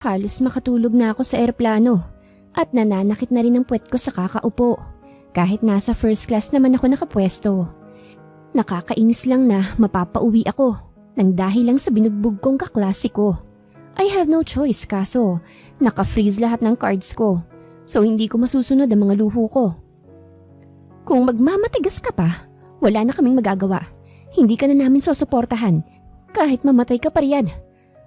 Halos makatulog na ako sa eroplano at nananakit na rin ang puwet ko sa kakaupo kahit nasa first class naman ako nakapwesto. Nakakainis lang na mapapauwi ako nang dahil lang sa binugbog kong kaklase ko. I have no choice kaso naka-freeze lahat ng cards ko so hindi ko masusunod ang mga luho ko. Kung magmamatigas ka pa, wala na kaming magagawa. Hindi ka na namin susuportahan kahit mamatay ka pa riyan.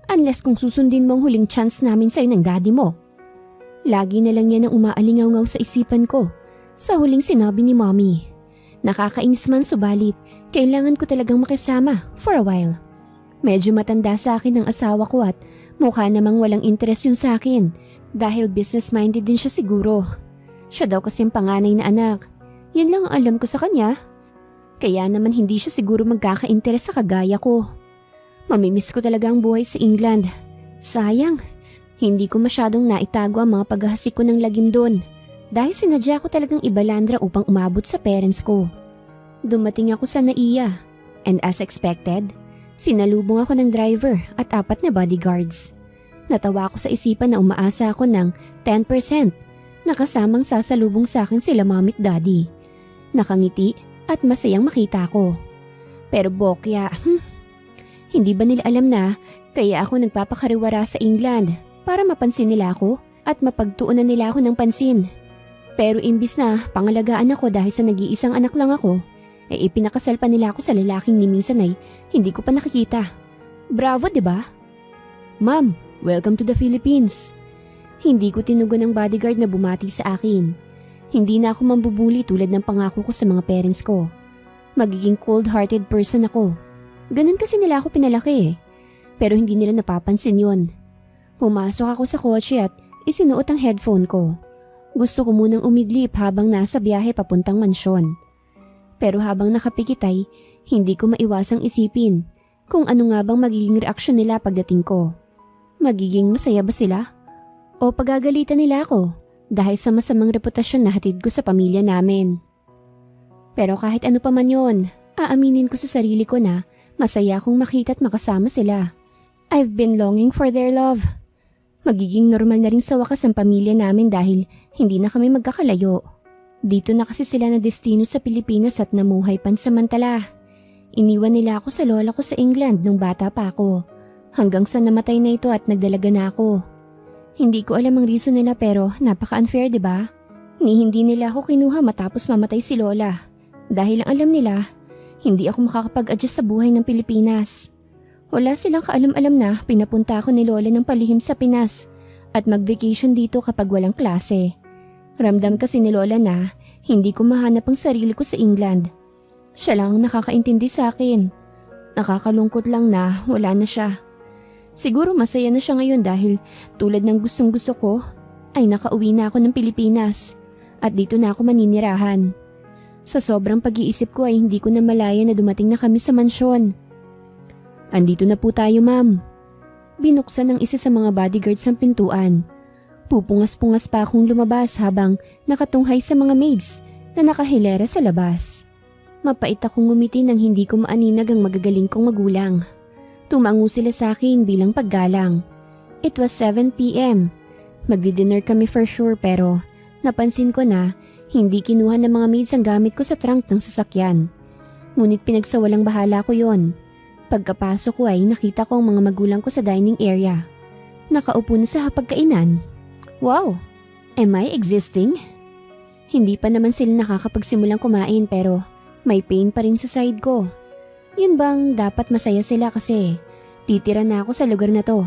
Unless kung susundin mo ang huling chance namin sa'yo ng daddy mo. Lagi na lang yan ang umaalingaw-ngaw sa isipan ko sa huling sinabi ni mommy. Nakakainis man subalit, kailangan ko talagang makisama for a while. Medyo matanda sa akin ang asawa ko at mukha namang walang interest yun sa akin dahil business-minded din siya siguro. Siya daw kasing panganay na anak. Yan lang ang alam ko sa kanya. Kaya naman hindi siya siguro magkaka-interest sa kagaya ko. Mamimiss ko talaga ang buhay sa England. Sayang, hindi ko masyadong naitago ang mga paghahasik ko ng lagim doon dahil sinadya ko talagang ibalandra upang umabot sa parents ko. Dumating ako sa NAIA and as expected, sinalubong ako ng driver at 4 na bodyguards. Natawa ako sa isipan na umaasa ako ng 10% na kasamang sasalubong sa akin sila mommy at daddy. Nakangiti at masayang makita ko. Pero bokya, hindi ba nila alam na kaya ako nagpapakariwara sa England para mapansin nila ako at mapagtuunan nila ako ng pansin. Pero imbis na pangalagaan ako dahil sa nag-iisang anak lang ako, ay ipinakasal pa nila ako sa lalaking ni minsan ay hindi ko pa nakikita. Bravo, diba? Ma'am, welcome to the Philippines. Hindi ko tinugon ng bodyguard na bumati sa akin. Hindi na ako mambubuli tulad ng pangako ko sa mga parents ko. Magiging cold-hearted person ako. Ganun kasi nila ako pinalaki eh. Pero hindi nila napapansin yon. Pumasok ako sa kotse at isinuot ang headphone ko. Gusto ko munang umidlip habang nasa biyahe papuntang mansyon. Pero habang nakapikit ay hindi ko maiwasang isipin kung ano nga bang magiging reaksyon nila pagdating ko. Magiging masaya ba sila? O pagagalitan nila ako dahil sa masamang reputasyon na hatid ko sa pamilya namin? Pero kahit ano pa man yon, aaminin ko sa sarili ko na masaya akong makita at makasama sila. I've been longing for their love. Magiging normal na rin sa wakas ang pamilya namin dahil hindi na kami magkakalayo. Dito na kasi sila na destino sa Pilipinas at namuhay pansamantala. Iniwan nila ako sa lola ko sa England nung bata pa ako. Hanggang sa namatay na ito at nagdalaga na ako. Hindi ko alam ang reason nila pero napaka-unfair, diba? Ni hindi nila ako kinuha matapos mamatay si lola. Dahil ang alam nila, hindi ako makakapag-adjust sa buhay ng Pilipinas. Wala silang kaalam-alam na pinapunta ako ni Lola ng palihim sa Pinas at mag-vacation dito kapag walang klase. Ramdam kasi ni Lola na hindi ko mahanap ang sarili ko sa England. Siya lang ang nakakaintindi sa akin. Nakakalungkot lang na wala na siya. Siguro masaya na siya ngayon dahil tulad ng gustong-gusto ko ay nakauwi na ako ng Pilipinas at dito na ako maninirahan. Sa sobrang pag-iisip ko ay hindi ko na malaya na dumating na kami sa mansyon. Andito na po tayo, ma'am. Binuksan ng isa sa mga bodyguards ang pintuan. Pupungas-pungas pa akong lumabas habang nakatunghay sa mga maids na nakahilera sa labas. Mapait akong ngumiti nang hindi ko maaninag ang magagaling kong magulang. Tumango sila sa akin bilang paggalang. It was 7 p.m. Magdi-dinner kami for sure pero napansin ko na hindi kinuha ng mga maids ang gamit ko sa trunk ng sasakyan. Ngunit pinagsawalang bahala ko yon. Pagkapasok ko ay nakita ko ang mga magulang ko sa dining area. Nakaupo na sa hapagkainan. Wow! Am I existing? Hindi pa naman sila nakakapagsimulang kumain pero may pain pa rin sa side ko. Yun bang dapat masaya sila kasi titira na ako sa lugar na to.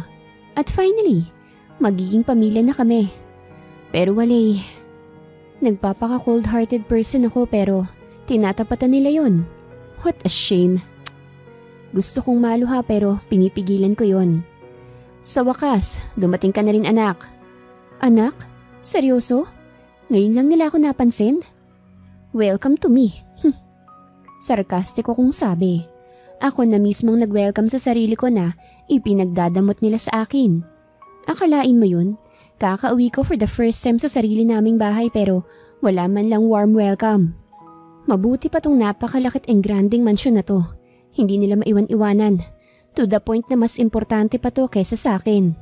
At finally, magiging pamilya na kami. Pero walay. Nagpapaka-cold-hearted person ako pero tinatapatan nila yon. What a shame. Gusto kong maluha pero pinipigilan ko yon. Sa wakas, dumating ka na rin anak. Anak? Seryoso? Ngayon lang nila ako napansin? Welcome to me. Sarkastiko kong sabi. Ako na mismong nag-welcome sa sarili ko na ipinagdadamot nila sa akin. Akalain mo yun? Kakauwi ko for the first time sa sarili naming bahay pero wala man lang warm welcome. Mabuti pa tong napakalakit and granding mansyon na to. Hindi nila maiwan-iwanan. To the point na mas importante pa to kaysa sa akin.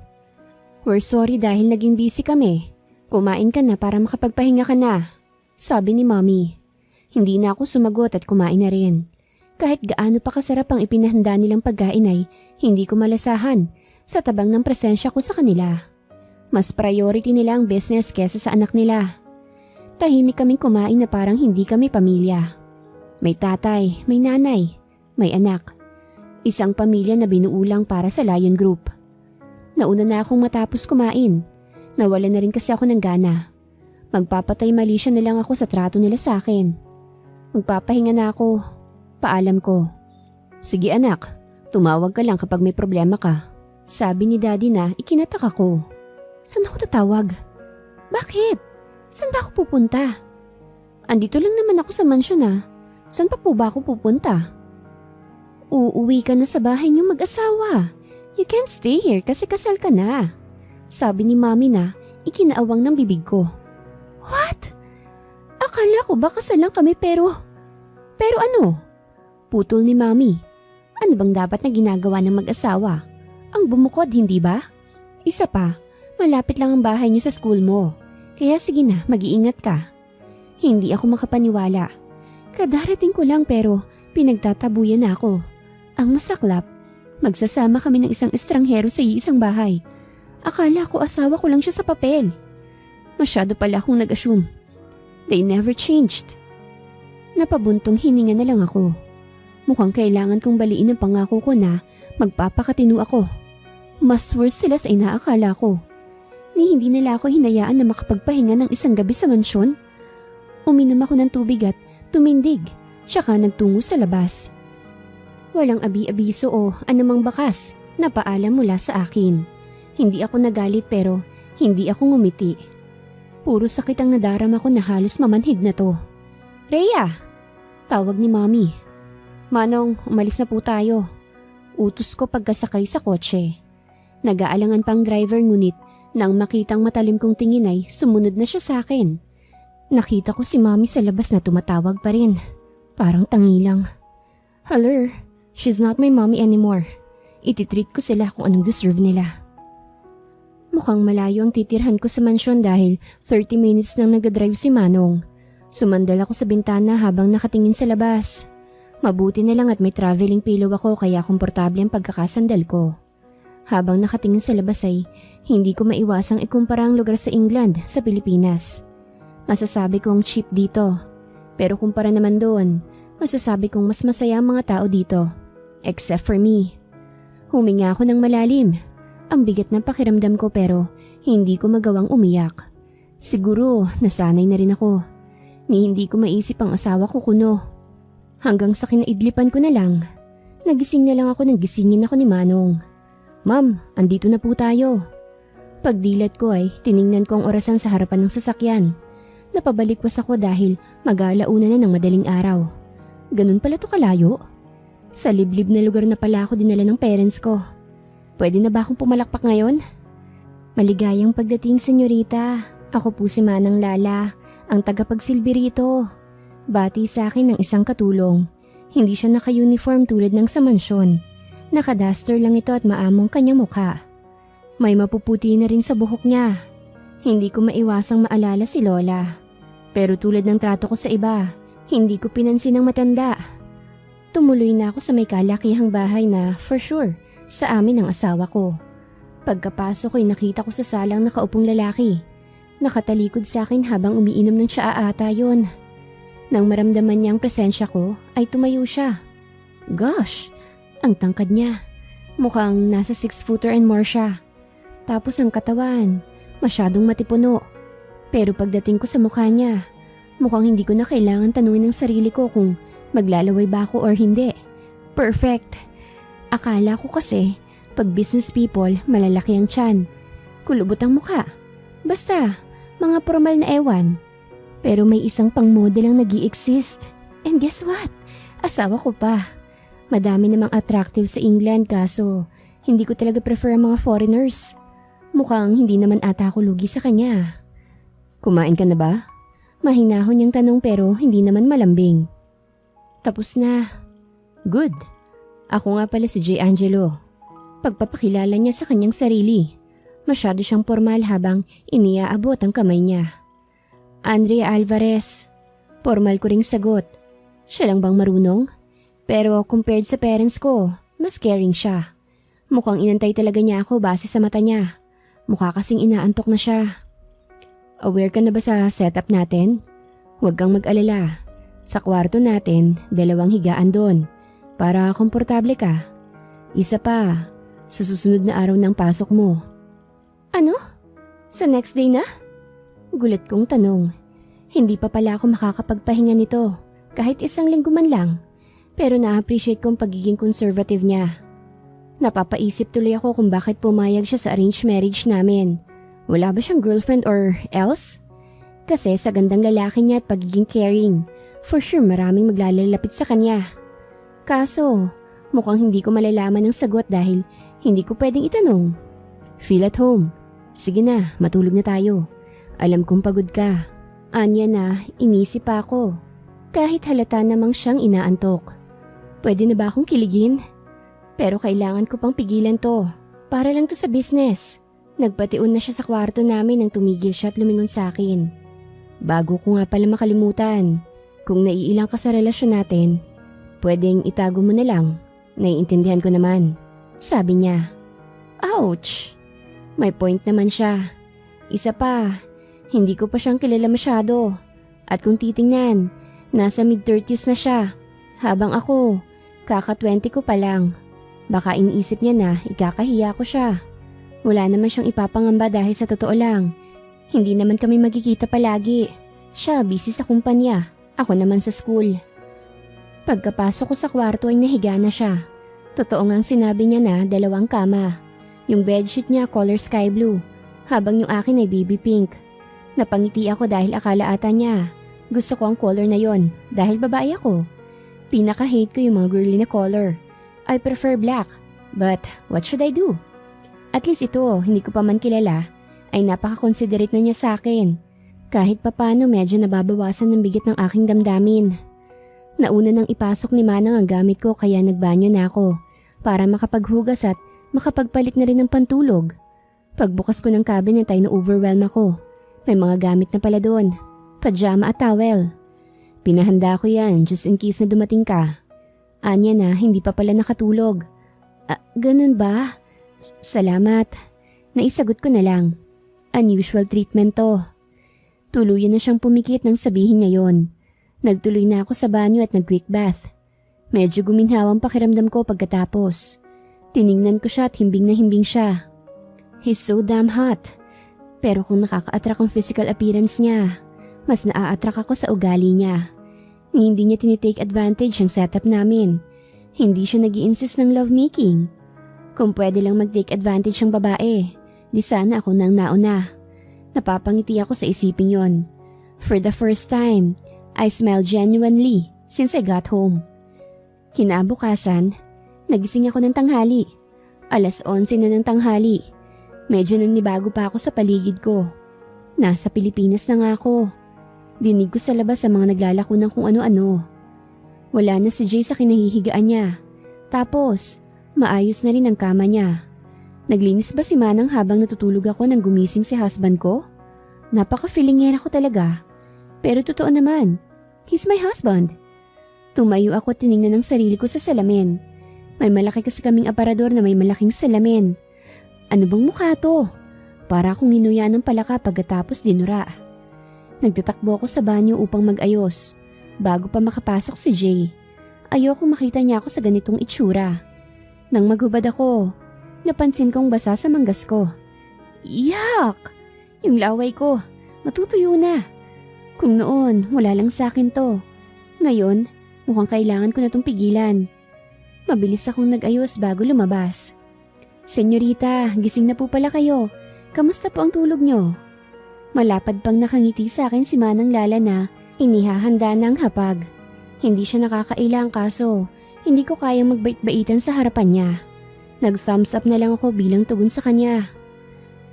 We're sorry dahil naging busy kami. Kumain ka na para makapagpahinga ka na, sabi ni Mommy. Hindi na ako sumagot at kumain na rin. Kahit gaano pa kasarap ang ipinahanda nilang pagkain ay hindi ko malasahan sa tabang ng presensya ko sa kanila. Mas priority nila ang business kesa sa anak nila. Tahimik kaming kumain na parang hindi kami pamilya. May tatay, may nanay, may anak. Isang pamilya na binuulang para sa Lion Group. Nauna na akong matapos kumain. Nawala na rin kasi ako ng gana. Magpapatay mali siya na lang ako sa trato nila sa akin. Magpapahinga na ako. Paalam ko. Sige anak, tumawag ka lang kapag may problema ka. Sabi ni Daddy na ikinatak ako. Saan ako tatawag? Bakit? Saan ba ako pupunta? Andito lang naman ako sa mansyon ah. Saan pa po ba ako pupunta? Uuwi ka na sa bahay niyong mag-asawa. You can't stay here kasi kasal ka na. Sabi ni Mommy na ikinaawang ng bibig ko. What? Akala ko ba kasal lang kami pero ano? Putol ni Mommy. Ano bang dapat na ginagawa ng mag-asawa? Ang bumukod, hindi ba? Isa pa, malapit lang ang bahay niyo sa school mo. Kaya sige na, mag-iingat ka. Hindi ako makapaniwala. Kadarating ko lang pero pinagtatabuyan na ako. Ang masaklap, magsasama kami ng isang estranghero sa iisang bahay. Akala ko asawa ko lang siya sa papel. Masyado pala akong nag-assume. They never changed. Napabuntong hininga na lang ako. Mukhang kailangan kong baliin ang pangako ko na magpapakatino ako. Mas worse sila sa inaakala ko. Ni hindi nila ako hinayaan na makapagpahinga ng isang gabi sa mansyon. Uminom ako ng tubig at tumindig, tsaka nagtungo sa labas. Walang abi-abiso o anumang bakas na paalam mula sa akin. Hindi ako nagalit pero hindi ako ngumiti. Puro sakit ang nadarama ko na halos mamanhid na to. Rhea! Tawag ni Mommy. Manong, umalis na po tayo. Utos ko pagkasakay sa kotse. Nag-aalangan pang driver ngunit nang makitang matalim kong tingin ay sumunod na siya sa akin. Nakita ko si Mommy sa labas na tumatawag pa rin. Parang tangi lang. Hello, she's not my mommy anymore. Ititreat ko sila kung anong deserve nila. Mukhang malayo ang titirhan ko sa mansyon dahil 30 minutes nang nag-drive si Manong. Sumandal ako sa bintana habang nakatingin sa labas. Mabuti na lang at may traveling pillow ako kaya komportable ang pagkakasandal ko. Habang nakatingin sa labas ay hindi ko maiwasang ikumpara ang lugar sa England sa Pilipinas. Masasabi kong cheap dito. Pero kumpara naman doon, masasabi kong mas masaya ang mga tao dito. Except for me. Huminga ako ng malalim. Ang bigat ng pakiramdam ko pero hindi ko magawang umiyak. Siguro nasanay na rin ako. Ni hindi ko maisip ang asawa ko kuno. Hanggang sa kinaidlipan ko na lang. Nagising na lang ako nang gisingin ako ni Manong. Ma'am, andito na po tayo. Pagdilat ko ay tiningnan ko ang orasan sa harapan ng sasakyan. Napabalikwas ako dahil mag-aalauna na ng madaling araw. Ganun pala to kalayo? Sa liblib na lugar na pala ako dinala ng parents ko. Pwede na ba akong pumalakpak ngayon? Maligayang pagdating, senyorita. Ako po si Manang Lala, ang tagapagsilbi rito. Bati sa akin ng isang katulong. Hindi siya naka-uniform tulad ng sa mansyon. Naka-duster lang ito at maamong kanyang mukha. May mapuputi na rin sa buhok niya. Hindi ko maiwasang maalala si Lola. Pero tulad ng trato ko sa iba, hindi ko pinansin ang matanda. Tumuloy na ako sa may kalakihang bahay na, for sure, sa amin ang asawa ko. Pagkapasok ko'y nakita ko sa salang nakaupong lalaki. Nakatalikod sa akin habang umiinom ng tsaa ata yun. Nang maramdaman niya ang presensya ko, ay tumayo siya. Gosh, ang tangkad niya. Mukhang nasa 6-footer and more siya. Tapos ang katawan, masyadong matipuno. Pero pagdating ko sa mukha niya, mukhang hindi ko na kailangan tanungin ng sarili ko kung maglalaway ba ako or hindi. Perfect! Akala ko kasi, pag business people, malalaki ang tiyan. Kulubot ang mukha. Basta, mga formal na ewan. Pero may isang pang-model ang nag-i-exist. And guess what? Asawa ko pa. Madami namang attractive sa England kaso hindi ko talaga prefer ang mga foreigners. Mukhang hindi naman ata ako lugi sa kanya. Kumain ka na ba? Mahinahon niyang tanong pero hindi naman malambing. Tapos na. Good. Ako nga pala si J. Angelo. Pagpapakilala niya sa kanyang sarili. Masyado siyang formal habang iniaabot ang kamay niya. Andrea Alvarez. Formal ko ring sagot. Siya lang bang marunong? Pero compared sa parents ko, mas caring siya. Mukhang inantay talaga niya ako base sa mata niya. Mukha kasing inaantok na siya. Aware ka na ba sa setup natin? Huwag kang mag-alala. Sa kwarto natin, 2 higaan doon. Para komportable ka. Isa pa, sa susunod na araw ng pasok mo. Ano? Sa next day na? Gulat kong tanong. Hindi pa pala ako makakapagpahinga nito. Kahit 1 linggo man lang. Pero na-appreciate kong pagiging conservative niya. Napapaisip tuloy ako kung bakit pumayag siya sa arranged marriage namin. Wala ba siyang girlfriend or else? Kasi sa gandang lalaki niya at pagiging caring, for sure maraming maglalapit sa kanya. Kaso, mukhang hindi ko malalaman ng sagot dahil hindi ko pwedeng itanong. Feel at home. Sige na, matulog na tayo. Alam kong pagod ka. Anya na, inisip pa ako. Kahit halata namang siyang inaantok. Pwede na ba akong kiligin? Pero kailangan ko pang pigilan to. Para lang to sa business. Nagpatiun na siya sa kwarto namin nang tumigil siya at lumingon sa akin. Bago ko nga pala makalimutan, kung naiilang ka sa relasyon natin, pwedeng itago mo na lang. Naiintindihan ko naman. Sabi niya. Ouch! May point naman siya. Isa pa, hindi ko pa siyang kilala masyado. At kung titingnan, nasa mid-30s na siya. Habang ako, kaka-20 ko pa lang. Baka iniisip niya na ikakahiya ko siya. Wala naman siyang ipapangamba dahil sa totoo lang. Hindi naman kami magkikita palagi. Siya busy sa kumpanya, ako naman sa school. Pagkapasok ko sa kwarto ay nahiga na siya. Totoo ngang sinabi niya na 2 kama. Yung bedsheet niya color sky blue, habang yung akin ay baby pink. Napangiti ako dahil akala ata niya gusto ko ang color na yon dahil babae ako. Pinaka-hate ko yung mga girly na color. I prefer black, but what should I do? At least ito, hindi ko pa man kilala, ay napaka-considerate na niya sa akin. Kahit papano medyo nababawasan ng bigat ng aking damdamin. Nauna nang ipasok ni Manang ang gamit ko kaya nagbanyo na ako para makapaghugas at makapagpalit na rin ng pantulog. Pagbukas ko ng cabinet ay na-overwhelm ako. May mga gamit na pala doon, pajama at towel. Pinahanda ko yan just in case na dumating ka. Anya na hindi pa pala nakatulog. Ganun ba? Salamat. Naisagot ko na lang. Unusual treatment to. Tuluyan na siyang pumikit nang sabihin niya yon. Nagtuloy na ako sa banyo at nag-quick bath. Medyo guminhawang pakiramdam ko pagkatapos. Tiningnan ko siya at himbing na himbing siya. He's so damn hot. Pero kung nakaka-attract ang physical appearance niya, mas naa-attract ako sa ugali niya. Hindi niya tinitake advantage ang setup namin. Hindi siya nag-i-insist ng lovemaking. Kung pwede lang mag-take advantage ang babae, di sana ako nang nauna. Napapangiti ako sa isiping yon. For the first time, I smiled genuinely since I got home. Kinabukasan, nagising ako ng tanghali. 11:00 na ng tanghali. Medyo nanibago pa ako sa paligid ko. Nasa Pilipinas na nga ako. Dinig ko sa labas sa mga naglalako ng kung ano-ano. Wala na si Jay sa kinahihigaan niya. Tapos, maayos na rin ang kama niya. Naglinis ba si Manang habang natutulog ako nang gumising si husband ko? Napaka-feelingera ko talaga. Pero totoo naman, he's my husband. Tumayo ako at tiningnan ang sarili ko sa salamin. May malaki kasi kaming aparador na may malaking salamin. Ano bang mukha to? Para akong hinuya ng palaka pagkatapos dinura. Nagtatakbo ako sa banyo upang mag-ayos. Bago pa makapasok si Jay. Ayokong makita niya ako sa ganitong itsura. Nang maghubad ako, napansin kong basa sa manggas ko. Yuck! Yung laway ko, matutuyo na. Kung noon, wala lang sa akin to. Ngayon, mukhang kailangan ko na tong pigilan. Mabilis akong nag-ayos bago lumabas. Senyorita, gising na po pala kayo. Kamusta po ang tulog nyo? Malapad pang nakangiti sa akin si Manang Lala na inihahanda ng hapag. Hindi siya nakakailang kaso hindi ko kayang magbait-baitan sa harapan niya. Nag-thumbs up na lang ako bilang tugon sa kanya.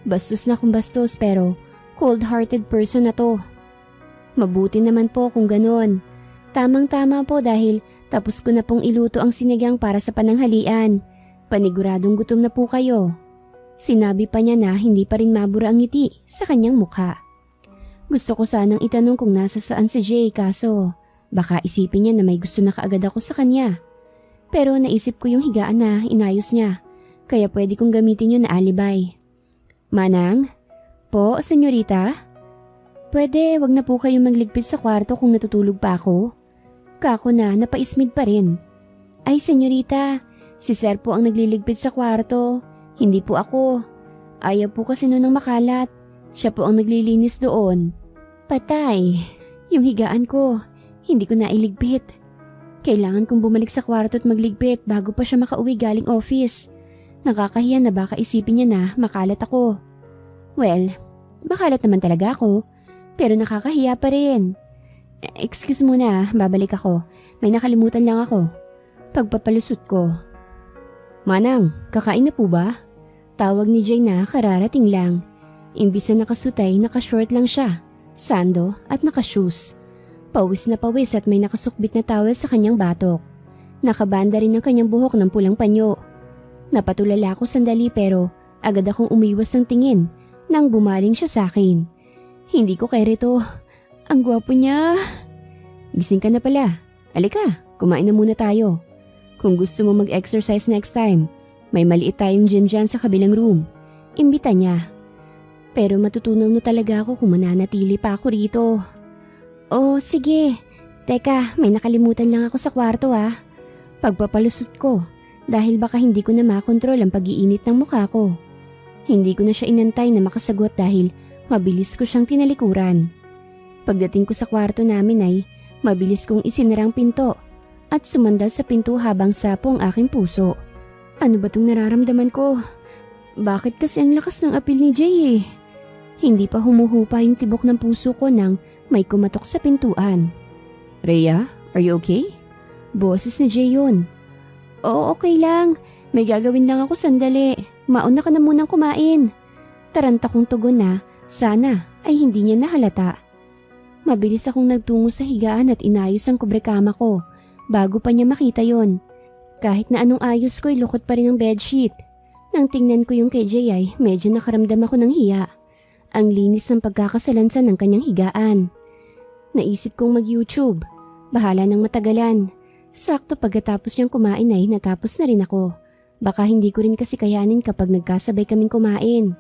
Bastos na kung bastos pero cold-hearted person na to. Mabuti naman po kung ganon. Tamang-tama po dahil tapos ko na pong iluto ang sinigang para sa pananghalian. Paniguradong gutom na po kayo. Sinabi pa niya na hindi pa rin mabura ang ngiti sa kanyang mukha. Gusto ko sanang itanong kung nasa saan si Jay kaso baka isipin niya na may gusto na kaagad ako sa kanya. Pero naisip ko yung higaan na inayos niya kaya pwede kong gamitin yun na alibay. Manang? Po, senyorita? Pwede wag na po kayong magligpit sa kwarto kung natutulog pa ako. Kako na napaismid pa rin. Ay senyorita, si Sir po ang nagliligpit sa kwarto. Hindi po ako. Ayaw po kasi nun ng makalat. Siya po ang naglilinis doon. Patay. Yung higaan ko, hindi ko nailigpit. Kailangan kong bumalik sa kwarto at magligpit bago pa siya makauwi galing office. Nakakahiya na baka isipin niya na makalat ako. Well, makalat naman talaga ako. Pero nakakahiya pa rin. Excuse muna, babalik ako. May nakalimutan lang ako. Pagpapalusot ko. Manang, kakain na po ba? Tawag ni Jay na kararating lang. Imbis na nakasutay, nakashort lang siya, sando at nakashoes. Pawis na pawis at may nakasukbit na towel sa kanyang batok. Nakabanda rin ang kanyang buhok ng pulang panyo. Napatulala ako sandali pero agad akong umiwas ng tingin nang bumaling siya sa akin. Hindi ko kaya rito. Ang gwapo niya. Gising ka na pala. Alika, kumain na muna tayo. Kung gusto mo mag-exercise next time, may maliit tayong gym dyan sa kabilang room. Imbita niya. Pero matutunaw na talaga ako kung mananatili pa ako rito. Oh, sige. Teka, may nakalimutan lang ako sa kwarto ah. Pagpapalusot ko dahil baka hindi ko na makontrol ang pag-iinit ng mukha ko. Hindi ko na siya inantay na makasagot dahil mabilis ko siyang tinalikuran. Pagdating ko sa kwarto namin ay mabilis kong isinarang pinto at sumandal sa pinto habang sapo ang aking puso. Ano ba itong nararamdaman ko? Bakit kasi ang lakas ng apil ni Jay eh? Hindi pa humuhupa yung tibok ng puso ko nang may kumatok sa pintuan. Rhea, are you okay? Boses ni Jay yun. Oo, okay lang. May gagawin lang ako sandali. Mauna ka na munang kumain. Taranta kong tugon na sana ay hindi niya nahalata. Mabilis akong nagtungo sa higaan at inayos ang kubrekama ko bago pa niya makita yon. Kahit na anong ayos ko'y lukot pa rin ang bedsheet. Nang tingnan ko yung kay Jay ay medyo nakaramdam ako ng hiya. Ang linis ng pagkakasalansan ng kanyang higaan. Naisip kong mag-YouTube. Bahala ng matagalan. Sakto pagkatapos niyang kumain ay natapos na rin ako. Baka hindi ko rin kasi kayanin kapag nagkasabay kaming kumain.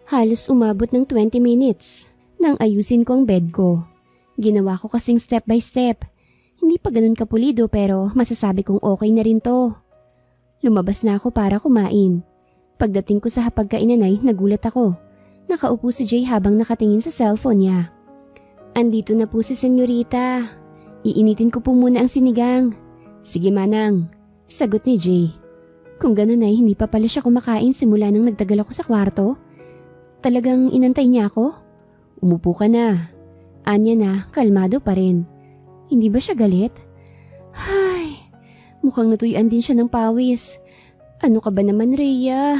Halos umabot ng 20 minutes nang ayusin ko ang bed ko. Ginawa ko kasing step by step. Hindi pa ganun kapulido pero masasabi kong okay na rin to. Lumabas na ako para kumain. Pagdating ko sa hapagkainan ay nagulat ako. Nakaupo si Jay habang nakatingin sa cellphone niya. Andito na po si senyorita. Iinitin ko po muna ang sinigang. Sige manang, sagot ni Jay. Kung ganun ay hindi pa pala siya kumakain simula nang nagtagal ako sa kwarto. Talagang inantay niya ako? Umupo ka na. Anya na, kalmado pa rin. Hindi ba siya galit? Ay, mukhang natuyan din siya ng pawis. Ano ka ba naman, Rhea?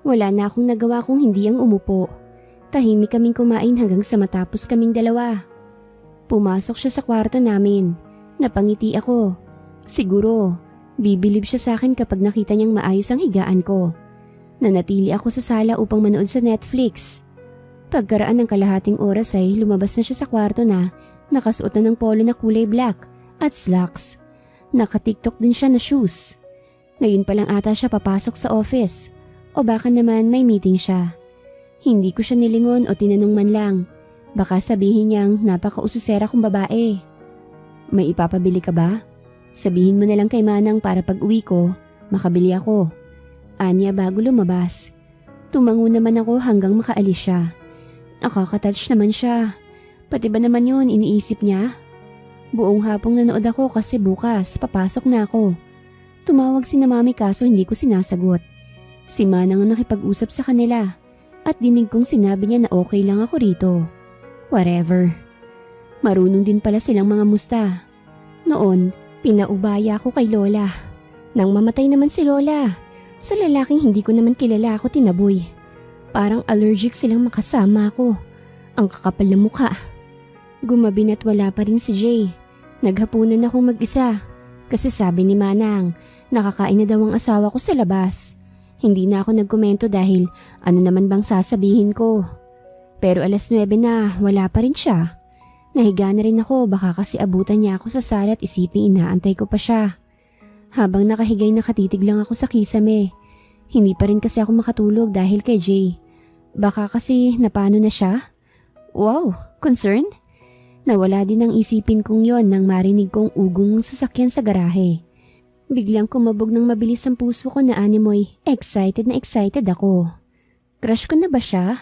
Wala na akong nagawa kung hindi ang umupo. Tahimik kaming kumain hanggang sa matapos kaming dalawa. Pumasok siya sa kwarto namin. Napangiti ako. Siguro, bibilib siya sa akin kapag nakita niyang maayos ang higaan ko. Nanatili ako sa sala upang manood sa Netflix. Pagkaraan ng kalahating oras ay lumabas na siya sa kwarto na nakasuot na ng polo na kulay black at slacks. Naka-TikTok din siya na shoes. Ngayon pa lang ata siya papasok sa office o baka naman may meeting siya. Hindi ko siya nilingon o tinanong man lang. Baka sabihin niyang napaka-ususera kong babae. May ipapabili ka ba? Sabihin mo na lang kay Manang para pag uwi ko, makabili ako. Anya bago lumabas. Tumango naman ako hanggang makaalis siya. Nakaka-touch naman siya. Pati ba naman yun iniisip niya? Buong hapong nanood ako kasi bukas papasok na ako. Tumawag si na mami kaso hindi ko sinasagot. Si Manang ang nakipag-usap sa kanila at dinig kong sinabi niya na okay lang ako rito. Whatever. Marunong din pala silang mga musta. Noon, pinaubaya ako kay Lola. Nang mamatay naman si Lola, sa lalaking hindi ko naman kilala ako tinaboy. Parang allergic silang makasama ako. Ang kakapal na mukha. Gumabi na't wala pa rin si Jay. Naghapunan akong mag-isa kasi sabi ni Manang nakakain na daw ang asawa ko sa labas. Hindi na ako nagkomento dahil ano naman bang sasabihin ko. Pero 9:00 na, wala pa rin siya. Nahiga na rin ako, baka kasi abutan niya ako sa sala at isiping inaantay ko pa siya. Habang nakahigay nakatitig lang ako sa kisame. Hindi pa rin kasi ako makatulog dahil kay Jay. Baka kasi napano na siya? Wow, concern? Nawala din ang isipin kong yon nang marinig kong ugong ng sasakyan sa garahe. Biglang kumabog ng mabilis ang puso ko na animoy. Excited na excited ako. Crush ko na ba siya?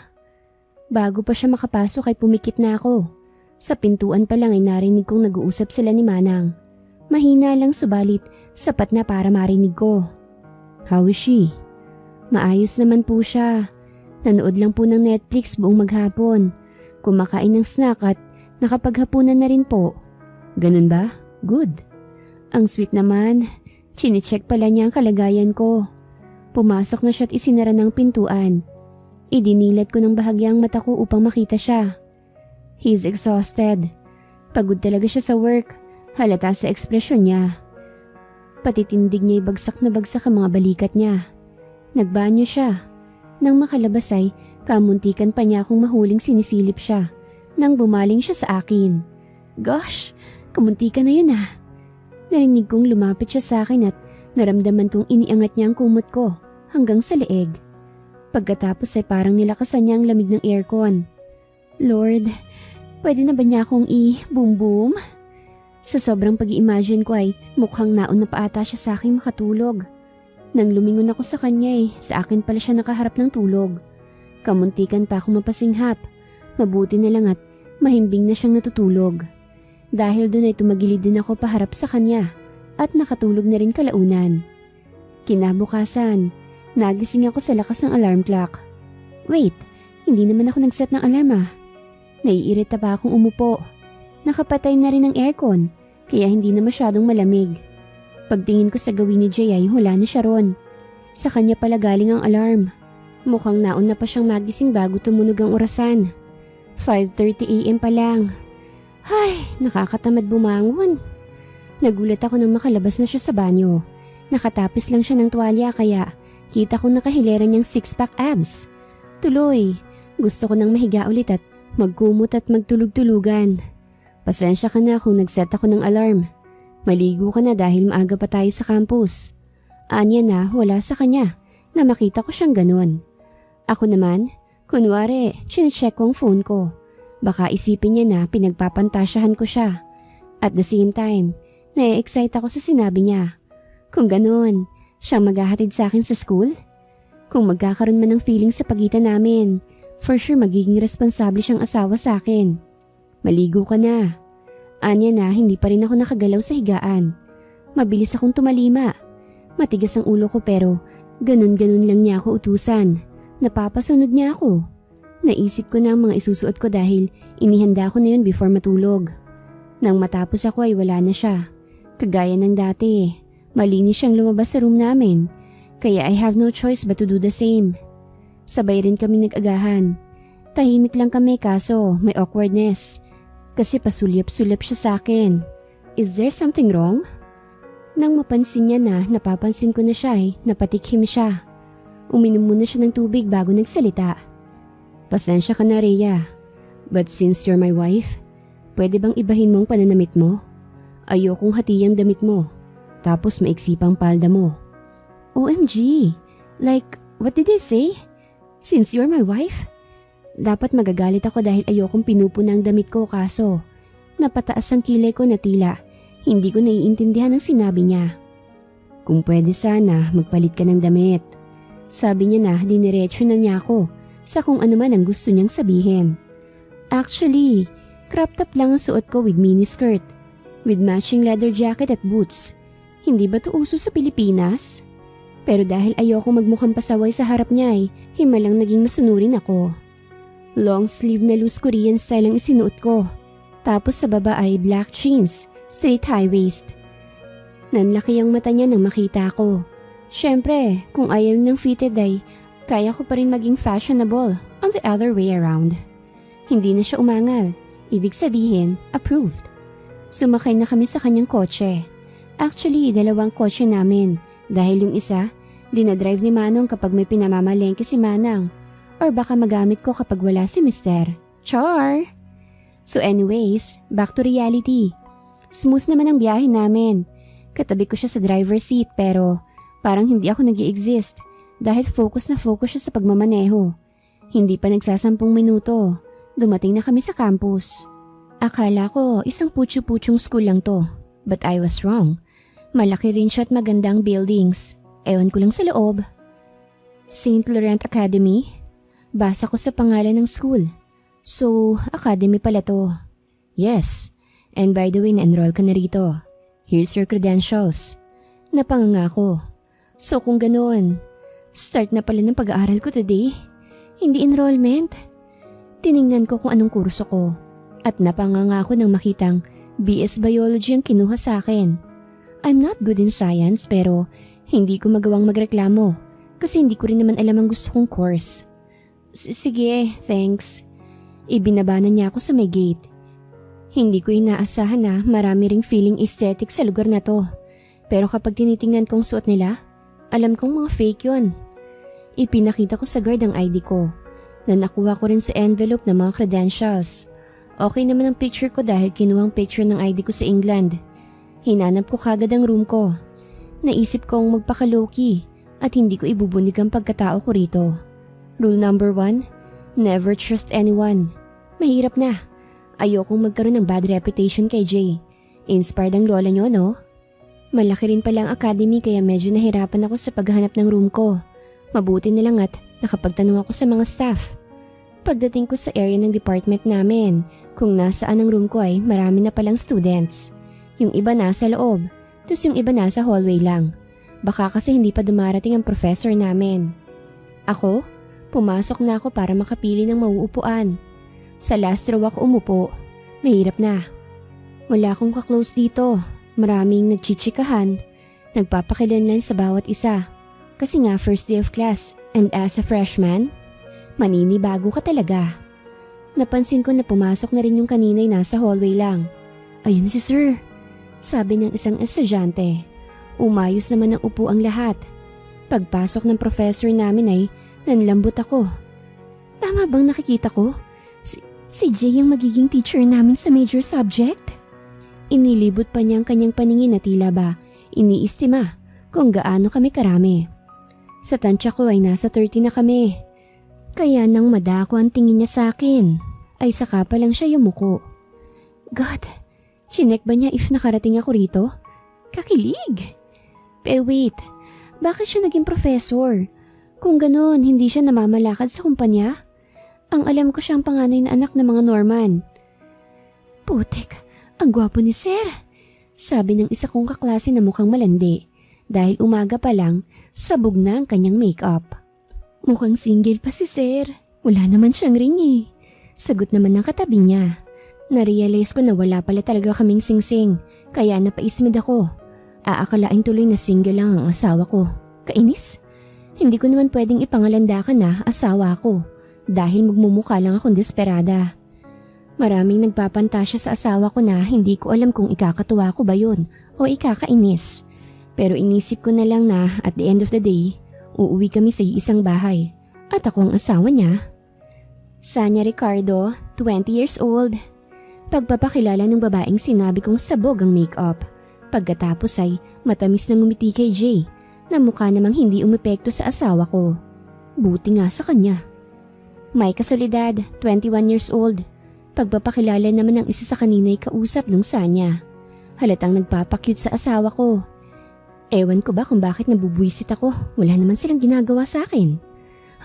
Bago pa siya makapasok ay pumikit na ako. Sa pintuan pa lang ay narinig kong nag-uusap sila ni Manang. Mahina lang subalit sapat na para marinig ko. How is she? Maayos naman po siya. Nanood lang po ng Netflix buong maghapon. Kumakain ng snack at nakapaghapunan na rin po. Ganun ba? Good. Ang sweet naman. Chine-check pala niya ang kalagayan ko. Pumasok na siya at isinara ng pintuan. Idinilat ko ng bahagyang mata ko upang makita siya. He's exhausted. Pagod talaga siya sa work. Halata sa ekspresyon niya. Pati tindig niya'y bagsak na bagsak ang mga balikat niya. Nagbanyo siya. Nang makalabas ay kamuntikan pa niya akong mahuling sinisilip siya. Nang bumaling siya sa akin. Gosh, kamuntikan na yun ah. Narinig kong lumapit siya sa akin at naramdaman kong iniangat niya ang kumot ko hanggang sa leeg. Pagkatapos ay parang nilakasan niya ang lamig ng aircon. Lord, pwede na ba niya akong i-boom boom? Sa sobrang pag-i-imagine ko ay mukhang nauna pa ata siya sa akin makatulog. Nang lumingon ako sa kanya sa akin pala siya nakaharap ng tulog. Kamuntikan pa ako mapasinghap. Mabuti na lang at mahimbing na siyang natutulog. Dahil doon ay tumagilid din ako paharap sa kanya at nakatulog na rin kalaunan. Kinabukasan, nagising ako sa lakas ng alarm clock. Wait, hindi naman ako nag-set ng alarm ah. Naiirita pa akong umupo. Nakapatay na rin ang aircon kaya hindi na masyadong malamig. Pagtingin ko sa gawin ni Jay ay wala na siya ron. Sa kanya pala galing ang alarm. Mukhang nauna pa siyang magising bago tumunog ang orasan. 5:30 AM pa lang. Ay, nakakatamad bumangon. Nagulat ako nang makalabas na siya sa banyo. Nakatapis lang siya ng tuwalya kaya kita kong nakahilera niyang 6-pack abs. Tuloy, gusto ko nang mahiga ulit at magkumot at magtulog-tulugan. Pasensya ka na kung nag-set ako ng alarm. Maligo ka na dahil maaga pa tayo sa campus. Anya na wala sa kanya na makita ko siyang ganun. Ako naman, kunwari, chinecheck ko ang phone ko. Baka isipin niya na pinagpapantasyahan ko siya. At the same time, na-excite ako sa sinabi niya. Kung ganun, siyang maghahatid sa akin sa school? Kung magkakaroon man ng feeling sa pagitan namin, for sure magiging responsable siyang asawa sa akin. Maligo ka na. Anya na hindi pa rin ako nakagalaw sa higaan. Mabilis akong tumalima. Matigas ang ulo ko pero ganun-ganun lang niya ako utusan. Napapasunod niya ako. Naisip ko na ang mga isusuot ko dahil inihanda ko na yun before matulog. Nang matapos ako ay wala na siya. Kagaya ng dati, malinis siyang lumabas sa room namin. Kaya I have no choice but to do the same. Sabay rin kami nag-agahan. Tahimik lang kami kaso may awkwardness. Kasi pasulyap-sulyap siya sa akin. Is there something wrong? Nang mapansin niya na napapansin ko na siya napatikhim siya. Uminom muna siya ng tubig bago nagsalita. Pasensya ka na, Rhea. But since you're my wife, pwede bang ibahin mong pananamit mo? Ayokong hatiyang damit mo. Tapos maiksi pang palda mo. OMG! Like, what did he say? Since you're my wife? Dapat magagalit ako dahil ayokong pinupuna ang damit ko kaso napataas ang kilay ko na tila hindi ko naiintindihan ang sinabi niya. Kung pwede sana magpalit ka ng damit. Sabi niya na diniretso na niya ako sa kung ano man ang gusto niyang sabihin. Actually, crop top lang ang suot ko with miniskirt, with matching leather jacket at boots. Hindi ba to uso sa Pilipinas? Pero dahil ayokong magmukhang pasaway sa harap niya himalang naging masunurin ako. Long sleeve na loose Korean style ang isinuot ko. Tapos sa baba ay black jeans, straight high waist. Nanlaki ang mata niya nang makita ko. Siyempre, kung ayaw ng fitted ay kaya ko pa rin maging fashionable on the other way around. Hindi na siya umangal. Ibig sabihin, approved. Sumakay na kami sa kanyang kotse. Actually, 2 kotse namin dahil yung isa, Dinadrive ni Manong kapag may pinamamalengke si Manang. Or baka magamit ko kapag wala si Mister. Char! So anyways, back to reality. Smooth naman ang biyahe namin. Katabi ko siya sa driver's seat pero parang hindi ako nag-i-exist dahil focus na focus siya sa pagmamaneho. Hindi pa nagsasampung minuto. Dumating na kami sa campus. Akala ko isang putyo-putyong school lang to. But I was wrong. Malaki rin siya at magandang buildings. Ewan ko lang sa loob. St. Laurent Academy? Basa ko sa pangalan ng school. So, academy pala to. Yes. And by the way, na-enroll ka na rito. Here's your credentials. Napanganga ko. So kung ganoon, start na pala ng pag-aaral ko today. Hindi enrollment. Tiningnan ko kung anong kurso ko. At napanganga ako nang makitang BS Biology ang kinuha sa akin. I'm not good in science pero hindi ko magawang magreklamo kasi hindi ko rin naman alam ang gusto kong course. Sige, thanks. Ibinaba na niya ako sa may gate. Hindi ko inaasahan na marami ring feeling aesthetic sa lugar na to. Pero kapag tinitingnan kong suot nila, alam kong mga fake yun. Ipinakita ko sa guard ang ID ko na nakuha ko rin sa envelope ng mga credentials. Okay naman ang picture ko dahil kinuha ang picture ng ID ko sa England. Hinanap ko kagad ang room ko. Naisip kong magpaka-low-key at hindi ko ibubunig ang pagkatao ko rito. Rule number 1, never trust anyone. Mahirap na. Ayokong magkaroon ng bad reputation kay Jay. Inspired ang lola niyo, no? Malaki rin pala ang academy kaya medyo nahirapan ako sa paghahanap ng room ko. Mabuti na lang at nakapagtanong ako sa mga staff. Pagdating ko sa area ng department namin, kung nasaan ang room ko ay marami na palang students. Yung iba nasa loob, tapos yung iba nasa hallway lang. Baka kasi hindi pa dumarating ang professor namin. Ako? Pumasok na ako para makapili ng mauupuan. Sa last row ako umupo. Mahirap na. Wala akong ka-close dito. Maraming nagchichikahan. Nagpapakilanlan sa bawat isa. Kasi nga first day of class and as a freshman, maninibago ka talaga. Napansin ko na pumasok na rin yung kanina'y nasa hallway lang. Ayun si sir. Sabi ng isang estudyante. Umayos naman ang upo ang lahat. Pagpasok ng professor namin ay nanlambot ako. Tama bang nakikita ko? Si Jay ang magiging teacher namin sa major subject? Inilibot pa niya ang kanyang paningin na tila ba iniistima kung gaano kami karami. Sa tansya ko ay nasa 30 na kami. Kaya nang madako ang tingin niya sa akin, ay saka pa lang siya yumuko. God, chinek ba niya if nakarating ako rito? Kakilig! Pero wait, bakit siya naging professor? Kung ganoon, hindi siya namamalakad sa kumpanya? Ang alam ko siyang panganay na anak ng mga Norman. Putik, ang gwapo ni Sir. Sabi ng isa kong kaklase na mukhang malandi dahil umaga pa lang sabog na ang kanyang make-up. Mukhang single pa si Sir. Wala naman siyang ring eh. Sagot naman ng katabi niya. Narealize ko na wala pala talaga kaming singsing kaya napaismid ako. Aakalain tuloy na single lang ang asawa ko. Kainis? Hindi ko naman pwedeng ipangalandakan na asawa ko dahil magmumukha lang akong desperada. Maraming nagpapantasya sa asawa ko na hindi ko alam kung ikakatuwa ko ba yun o ikakainis. Pero inisip ko na lang na at the end of the day, uuwi kami sa isang bahay at ako ang asawa niya. Sanya Ricardo, 20 years old. Pagpapakilala ng babaeng sinabi kong sabog ang makeup. Pagkatapos ay matamis na ngumiti kay Jay na mukha namang hindi umepekto sa asawa ko. Buti nga sa kanya. May Kasolidad, 21 years old. Pagpapakilala naman ng isa sa kanina'y kausap nung Sanya. Halatang nagpapakyut sa asawa ko. Ewan ko ba kung bakit nabubwisit ako, wala naman silang ginagawa sa akin.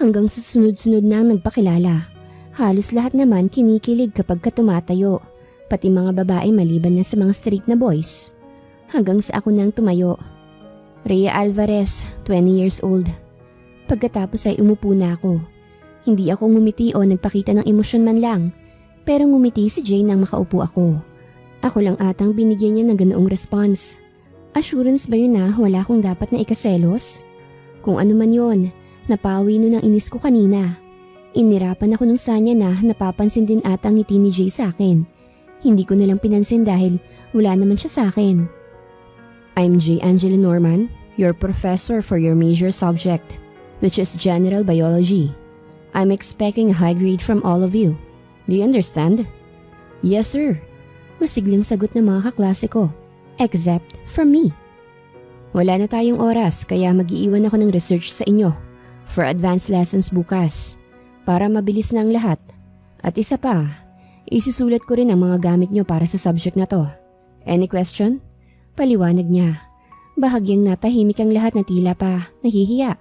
Hanggang sa sunod-sunod na ang nagpakilala. Halos lahat naman kinikilig kapag tumatayo, pati mga babae maliban na sa mga street na boys. Hanggang sa ako nang tumayo. Rhea Alvarez, 20 years old. Pagkatapos ay umupo na ako. Hindi ako ngumiti o nagpakita ng emosyon man lang, pero ngumiti si Jay nang makaupo ako. Ako lang atang binigyan niya ng ganoong response. Assurance ba yun na wala akong dapat na ikaselos? Kung ano man yun, napawi nun ang inis ko kanina. Inirapan ako nung Sanya na napapansin din ata ang ngiti ni Jay sa akin. Hindi ko nalang pinansin dahil wala naman siya sa akin. I'm Jay Angela Norman, your professor for your major subject, which is general biology. I'm expecting a high grade from all of you. Do you understand? Yes, sir. Masiglang sagot ng mga kaklase ko, except from me. Wala na tayong oras kaya mag-iiwan ako ng research sa inyo for advanced lessons bukas para mabilis na ang lahat. At isa pa, isusulat ko rin ang mga gamit nyo para sa subject na to. Any question? Paliwanag niya. Bahagyang natahimik ang lahat na tila pa nahihiya.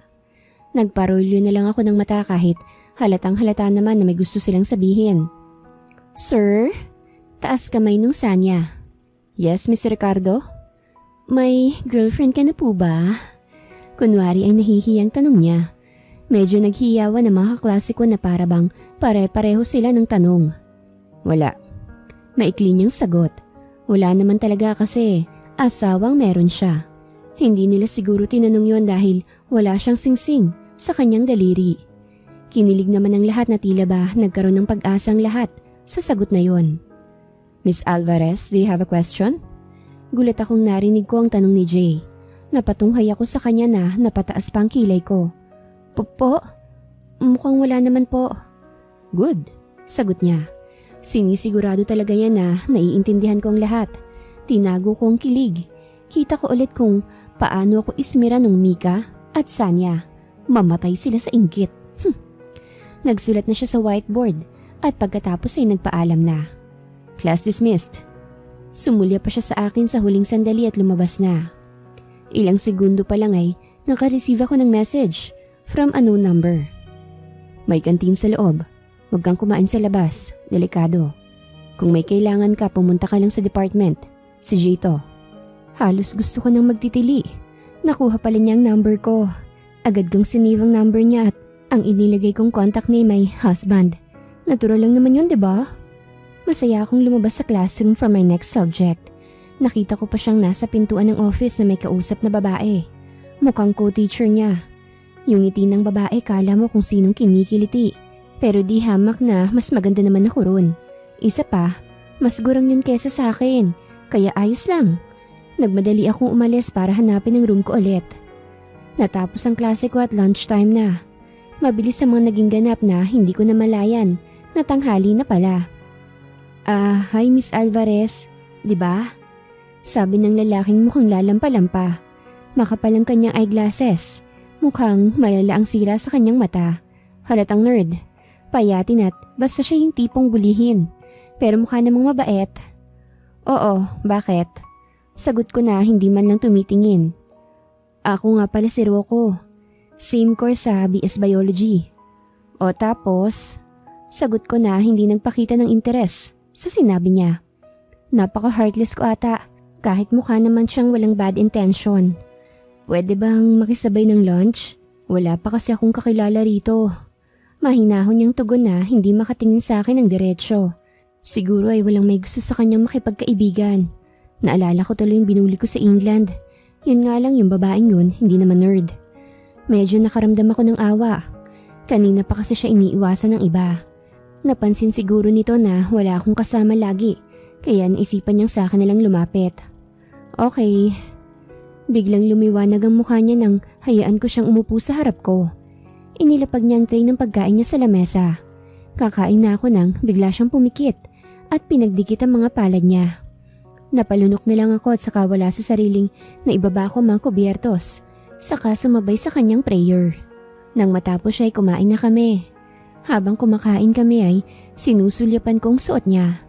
Nagparolyo na lang ako ng mata kahit halatang halata naman na may gusto silang sabihin. Sir? Taas kamay nung Sanya. Yes, Mr. Ricardo? May girlfriend ka na po ba? Kunwari ay nahihiyang tanong niya. Medyo naghiyawan ang mga kaklase ko na parabang pare-pareho sila ng tanong. Wala. Maikli niyang sagot. Wala naman talaga kasi asawang meron siya. Hindi nila siguro tinanong yon dahil wala siyang singsing sa kanyang daliri. Kinilig naman ang lahat na tila ba nagkaroon ng pag-asang lahat sa sagot na yon. Miss Alvarez, do you have a question? Gulat akong narinig ko ang tanong ni Jay. Napatunghay ako sa kanya na napataas pa ang kilay ko. Po? Mukhang wala naman po. Good, sagot niya. Sinisigurado talaga yan na naiintindihan ko ang lahat. Tinago ko ang kilig. Kita ko ulit kung paano ako ismira ng Mika at Sanya. Mamatay sila sa inggit. Nagsulat na siya sa whiteboard at pagkatapos ay nagpaalam na. Class dismissed. Sumulya pa siya sa akin sa huling sandali at lumabas na. Ilang segundo pa lang ay nakareceive ako ng message from a unknown number. May kantin sa loob. Huwag kang kumain sa labas. Delikado. Kung may kailangan ka, pumunta ka lang sa department. Si Jay to. Halos gusto ko nang magtitili. Nakuha pala niya ang number ko. Agad kong sinave ang number niya at ang inilagay kong contact name ay husband. Natural lang naman yun, diba? Masaya akong lumabas sa classroom for my next subject. Nakita ko pa siyang nasa pintuan ng office na may kausap na babae. Mukhang co-teacher niya. Yung ngiti ng babae kala mo kung sinong kinikiliti. Pero di hamak na mas maganda naman ako ron. Isa pa, mas gurang yun kesa sa akin. Kaya ayos lang. Nagmadali akong umalis para hanapin ang room ko ulit. Natapos ang klase ko at lunchtime na. Mabilis ang mga naging ganap na hindi ko namalayan na tanghali na pala. Hi Miss Alvarez, di ba? Sabi ng lalaking mukhang lalampa-lampa. Makapal ang kanyang eyeglasses. Mukhang malala ang sira sa kanyang mata. Halatang nerd. Payatin at basta siya yung tipong bulihin. Pero mukha namang mabait. Oo, bakit? Sagot ko na hindi man lang tumitingin. Ako nga pala si Rocco. Same course sa BS Biology. O tapos, sagot ko na hindi nagpakita ng interes sa sinabi niya. Napaka-heartless ko ata kahit mukha naman siyang walang bad intention. Pwede bang makisabay ng lunch? Wala pa kasi akong kakilala rito. Mahinahon niyang tugon na hindi makatingin sa akin ng diretsyo. Siguro ay walang may gusto sa kanyang makipagkaibigan. Naalala ko tuloy yung binuli ko sa England. Yun nga lang yung babaeng yun, hindi naman nerd. Medyo nakaramdam ako ng awa. Kanina pa kasi siya iniiwasan ng iba. Napansin siguro nito na wala akong kasama lagi, kaya naisipan niyang sa akin nalang lumapit. Okay. Biglang lumiwanag ang mukha niya nang hayaan ko siyang umupo sa harap ko. Inilapag niya ang tray ng pagkain niya sa lamesa. Kakain na ako nang bigla siyang pumikit at pinagdikit ang mga palad niya. Napalunok na lang ako at saka wala sa sariling na ibaba ko mga kubyertos. Saka sumabay sa kanyang prayer. Nang matapos siya ay kumain na kami. Habang kumakain kami ay sinusulyapan kong suot niya.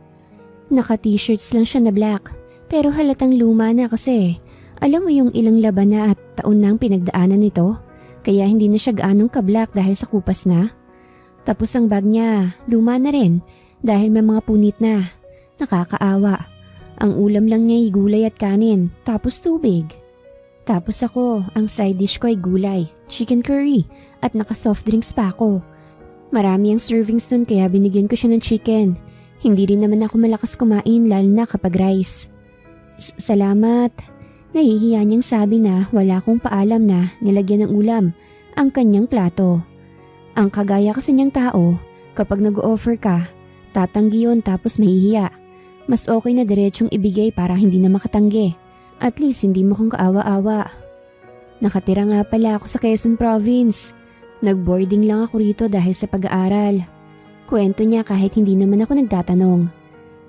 Naka-t-shirts lang siya na black pero halatang luma na kasi alam mo yung ilang laban na at taon na ang pinagdaanan nito kaya hindi na siya gaanong ka-black dahil sa kupas na. Tapos ang bag niya luma na rin dahil may mga punit na. Nakakaawa. Ang ulam lang niya ay gulay at kanin tapos tubig. Tapos ako, ang side dish ko ay gulay, chicken curry at naka-soft drinks pa ako. Marami ang servings dun kaya binigyan ko siya ng chicken. Hindi rin naman ako malakas kumain lalo na kapag rice. Salamat. Nahihiya niyang sabi na wala akong paalam na nilagyan ng ulam ang kanyang plato. Ang kagaya kasi niyang tao, kapag nag-o-offer ka, tatanggi yun tapos mahihiya. Mas okay na diretsyong ibigay para hindi na makatanggi. At least hindi mo kang kaawa-awa. Nakatira nga pala ako sa Quezon Province. Nag-boarding lang ako rito dahil sa pag-aaral. Kwento niya kahit hindi naman ako nagtatanong.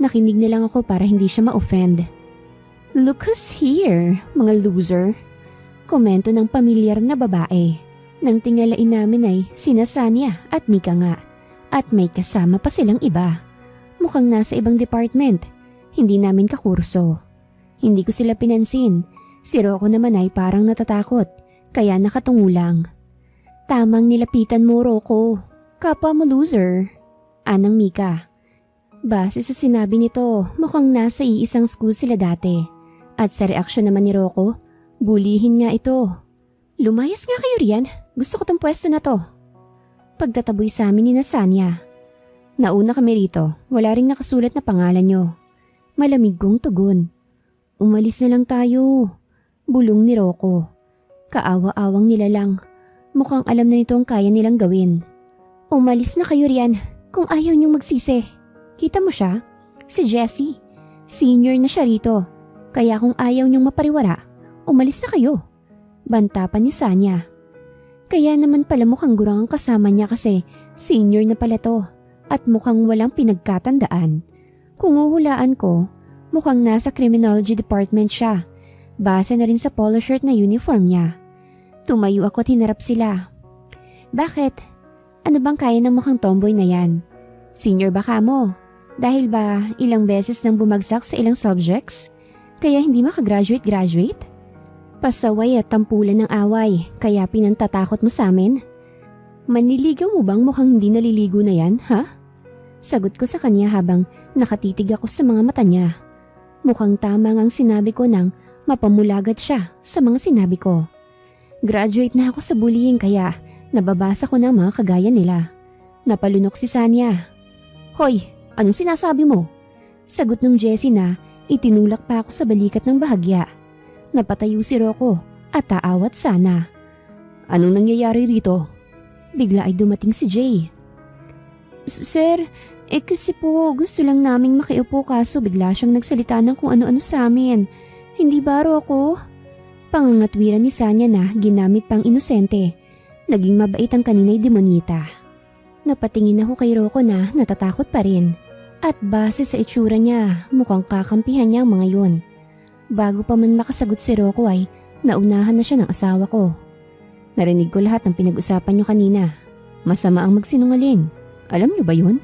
Nakinig na lang ako para hindi siya ma-offend. Look who's here, mga loser. Komento ng pamilyar na babae. Nang tingalain namin ay sina Sanya at Mika nga. At may kasama pa silang iba. Mukhang nasa ibang department. Hindi namin kakurso. Hindi ko sila pinansin. Si Rocco naman ay parang natatakot, kaya nakatungo lang. Tamang nilapitan mo, Rocco. Kapwa mo loser. Anang Mika. Base sa sinabi nito, mukhang nasa iisang school sila dati. At sa reaksyon naman ni Rocco, bulihin nga ito. Lumayas nga kayo riyan. Gusto ko tong pwesto na to. Pagtataboy sa amin ni Sanya. Nauna kami rito, wala ring nakasulat na pangalan nyo. Malamig kong tugon. Umalis na lang tayo. Bulong ni Rocco. Kaawa-awang nila lang. Mukhang alam na nito ang kaya nilang gawin. Umalis na kayo riyan kung ayaw niyong magsisi. Kita mo siya? Si Jessie. Senior na siya rito. Kaya kung ayaw niyong mapariwara, umalis na kayo. Banta pa ni Sanya. Kaya naman pala mukhang gurang ang kasama niya kasi senior na pala to. At mukhang walang pinagkatandaan. Kung uhulaan ko, mukhang nasa criminology department siya. Base na rin sa polo shirt na uniform niya. Tumayo ako at hinarap sila. Bakit? Ano bang kaya ng mukhang tomboy na yan? Senior ba ka mo? Dahil ba ilang beses nang bumagsak sa ilang subjects? Kaya hindi makagraduate-graduate? Pasaway at tampulan ng away, kaya pinantatakot mo sa amin? Manliligaw mo bang mukhang hindi naliligo na yan, ha? Sagot ko sa kanya habang nakatitig ako sa mga mata niya. Mukhang tama ang sinabi ko nang mapamulagat siya sa mga sinabi ko. Graduate na ako sa bullying kaya nababasa ko ng mga kagaya nila. Napalunok si Sanya. Hoy, anong sinasabi mo? Sagot ng Jessie na itinulak pa ako sa balikat ng bahagya. Napatayo si Rocco at taawat sana. Anong nangyayari rito? Bigla ay dumating si Jay. Sir, kasi po gusto lang naming makiupo kaso bigla siyang nagsalita ng kung ano-ano sa amin. Hindi ba Rocco? Pangangatwiran ni Sanya na ginamit pang inosente. Naging mabait ang kanina'y demonita. Napatingin ako kay Rocco na natatakot pa rin. At base sa itsura niya, mukhang kakampihan niya ang mga yun. Bago pa man makasagot si Rocco ay naunahan na siya ng asawa ko. Narinig ko lahat ng pinag-usapan niyo kanina. Masama ang magsinungaling. Alam niyo ba yun?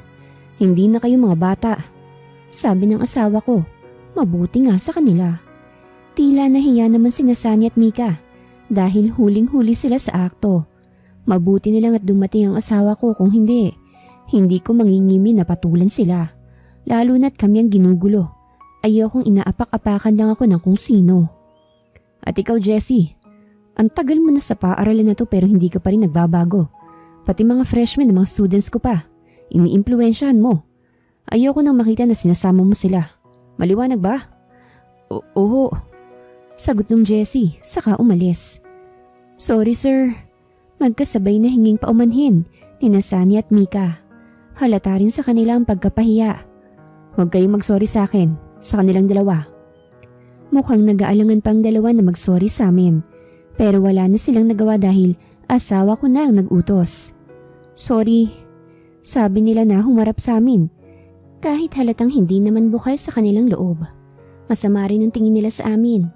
Hindi na kayo mga bata. Sabi ng asawa ko, mabuti nga sa kanila. Tila nahiya naman sina Sanya at Mika dahil huling-huli sila sa akto. Mabuti na lang at dumating ang asawa ko kung hindi ko mangingimi na patulan sila. Lalo na't kami ang ginugulo. Ayokong inaapak-apakan lang ako ng kung sino. At ikaw Jessie, ang tagal mo na sa paaralan na to pero hindi ka pa rin nagbabago. Pati mga freshmen na mga students ko pa, iniimpluwensyahan mo. Ayoko nang makita na sinasama mo sila. Maliwanag ba? Oo. Sagot ng Jessie, saka umalis. Sorry sir. Magkasabay na hinging paumanhin ni Sanya at Mika. Halata rin sa kanila ang pagkapahiya. Huwag kayong mag-sorry sa akin, sa kanilang dalawa. Mukhang nag-aalangan pang dalawa na mag-sorry sa amin. Pero wala na silang nagawa dahil asawa ko na ang nag-utos. Sorry. Sabi nila na humarap sa amin. Kahit halatang hindi naman bukal sa kanilang loob. Masama rin ang tingin nila sa amin.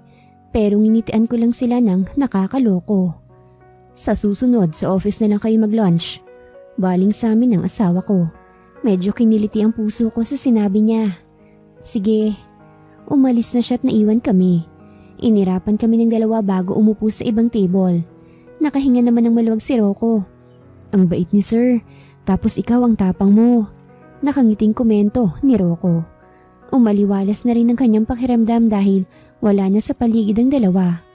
Pero nginitian ko lang sila ng nakakaloko. Sa susunod, sa office na lang kayo mag-lunch. Baling sa amin ang asawa ko. Medyo kiniliti ang puso ko sa sinabi niya. Sige, umalis na siya at naiwan kami. Inirapan kami ng dalawa bago umupo sa ibang table. Nakahinga naman ng maluwag si Rocco. Ang bait ni sir, tapos ikaw ang tapang mo. Nakangiting komento ni Rocco. Umaliwalas na rin ang kanyang pakiramdam dahil wala na sa paligid ang dalawa.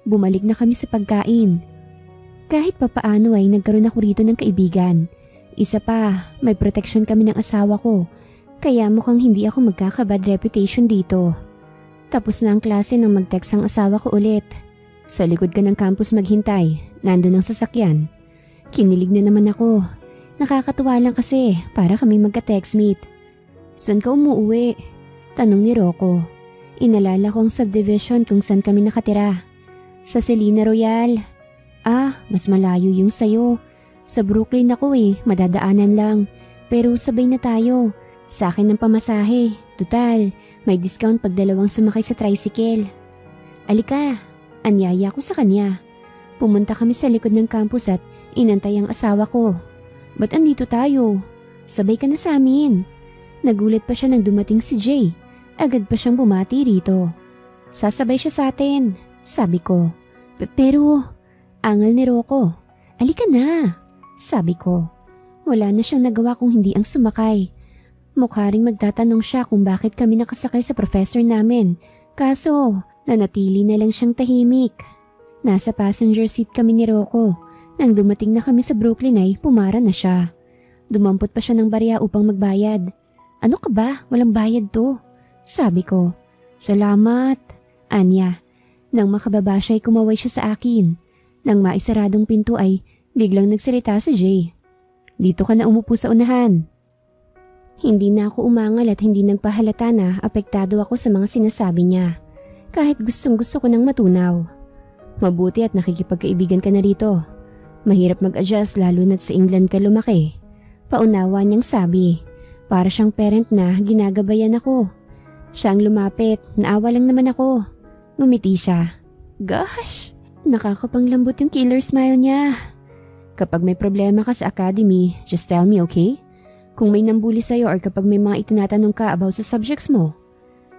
Bumalik na kami sa pagkain. Kahit papaano ay nagkaroon ako rito ng kaibigan. Isa pa, may proteksyon kami ng asawa ko. Kaya mukhang hindi ako magkakabad reputation dito. Tapos na ang klase nang mag-text ang asawa ko ulit. Sa likod ka ng campus maghintay, nandun ang sasakyan. Kinilig na naman ako. Nakakatuwa lang kasi para kaming magka-textmate. Saan ka umuwi? Tanong ni Rocco. Inalala ko ang subdivision kung saan kami nakatira. Sa Celina Royal. Ah, mas malayo yung sayo. Sa Brooklyn ako madadaanan lang. Pero sabay na tayo. Sa akin ng pamasahe. Tutal, may discount pag dalawang sumakay sa tricycle. Alika, anyaya ko sa kanya. Pumunta kami sa likod ng campus at inantay ang asawa ko. Ba't andito tayo? Sabay ka na sa amin. Nagulat pa siya nang dumating si Jay. Agad pa siyang bumati rito. Sasabay siya sa atin, sabi ko. Pero, angal ni Rocco. Alika na, sabi ko. Wala na siyang nagawa kung hindi ang sumakay. Mukha ring magtatanong siya kung bakit kami nakasakay sa professor namin. Kaso, nanatili na lang siyang tahimik. Nasa passenger seat kami ni Rocco. Nang dumating na kami sa Brooklyn ay pumara na siya. Dumampot pa siya ng barya upang magbayad. Ano ka ba? Walang bayad to. Sabi ko. Salamat. Anya. Nang makababa siya ay kumaway siya sa akin. Nang maisaradong pinto ay biglang nagsalita si Jay. Dito ka na umupo sa unahan. Hindi na ako umangal at hindi nagpahalata na apektado ako sa mga sinasabi niya. Kahit gustong gusto ko nang matunaw. Mabuti at nakikipagkaibigan ka na rito. Mahirap mag-adjust lalo na't sa England ka lumaki. Paunawa niyang sabi. Para siyang parent na ginagabayan ako. Siyang lumapit, naawa lang naman ako. Ngumiti siya. Gosh, nakakapanglambot yung killer smile niya. Kapag may problema ka sa academy, just tell me, okay? Kung may nambuli sa'yo or kapag may mga itinatanong ka about sa subjects mo,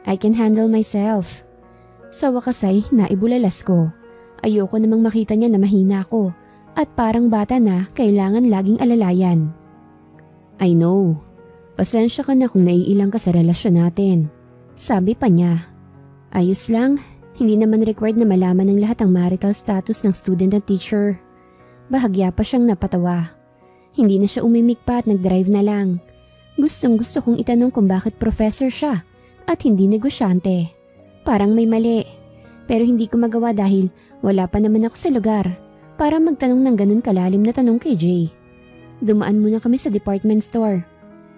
I can handle myself. Sa wakas ay naibulalas ko. Ayoko namang makita niya na mahina ako at parang bata na kailangan laging alalayan. I know. Pasensya ka na kung naiilang ka sa relasyon natin. Sabi pa niya. Ayos lang, hindi naman required na malaman ng lahat ang marital status ng student at teacher. Bahagya pa siyang napatawa. Hindi na siya umimik pa at nag-drive na lang. Gustong gusto kong itanong kung bakit professor siya at hindi negosyante. Parang may mali. Pero hindi ko magawa dahil wala pa naman ako sa lugar para magtanong ng ganun kalalim na tanong kay Jay. Dumaan muna kami sa department store.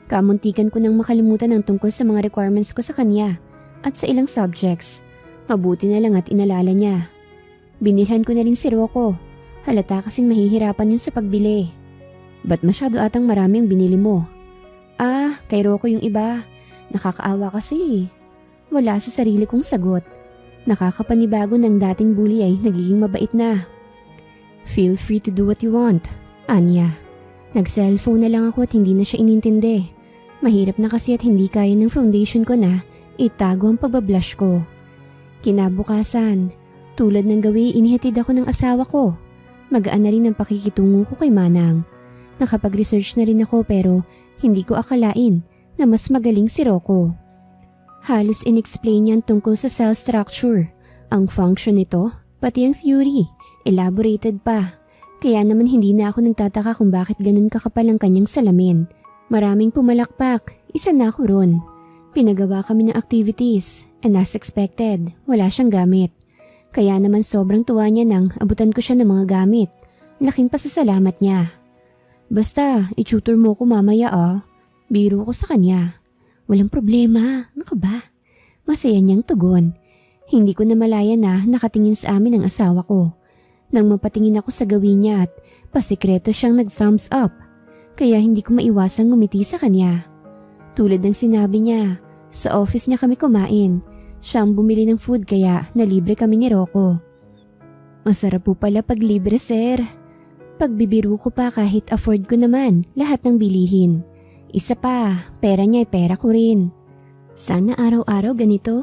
Kamuntikan ko nang makalimutan ang tungkol sa mga requirements ko sa kanya at sa ilang subjects. Mabuti na lang at inalala niya. Binilhan ko na rin si Rocco. Halata kasing mahihirapan yun sa pagbili. Ba't masyado atang marami ang binili mo? Ah, kay Rocco yung iba. Nakakaawa kasi. Wala sa sarili kong sagot. Nakakapanibago ng dating bully ay nagiging mabait na. Feel free to do what you want, Anya. Nag-cellphone na lang ako at hindi na siya inintindi. Mahirap na kasi at hindi kaya ng foundation ko na itago ang pagbablush ko. Kinabukasan, tulad ng gawi inihatid ako ng asawa ko. Magaan na rin ang pakikitungo ko kay Manang. Nakapag-research na rin ako pero hindi ko akalain na mas magaling si Rocco. Halos in-explain niyan tungkol sa cell structure, ang function nito, pati ang theory, elaborated pa. Kaya naman hindi na ako nagtataka kung bakit ganun kakapal ang kanyang salamin. Maraming pumalakpak, isa na ako ron. Pinagawa kami ng activities and as expected, wala siyang gamit. Kaya naman sobrang tuwa niya nang abutan ko siya ng mga gamit. Laking pasasalamat niya. Basta, i-tutor mo ko mamaya Biro ko sa kanya. Walang problema, ano ka ba? Masaya niyang tugon. Hindi ko na malaya na nakatingin sa amin ang asawa ko. Nang mapatingin ako sa gawin niya at pasikreto siyang nag-thumbs up. Kaya hindi ko maiwasang ngumiti sa kanya. Tulad ng sinabi niya, sa office niya kami kumain. Siya ang bumili ng food kaya nalibre kami ni Rocco. Masarap po pala pag libre, sir. Pagbibiro ko pa kahit afford ko naman lahat ng bilihin. Isa pa, pera niya ay pera ko rin. Sana araw-araw ganito.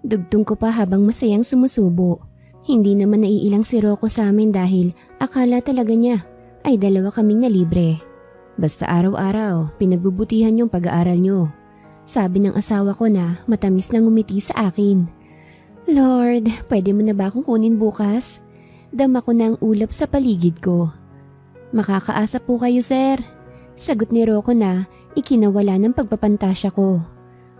Dugtong ko pa habang masayang sumusubo. Hindi naman naiilang si Rocco sa amin dahil akala talaga niya ay dalawa kaming nalibre. Basta araw-araw, pinagbubutihan yung pag-aaral nyo. Sabi ng asawa ko na matamis na ngumiti sa akin. Lord, pwede mo na ba akong kunin bukas? Dama ko na ang ulap sa paligid ko. Makakaasa po kayo, sir. Sagot ni Rocco na ikinawala ng pagpapantasya ko.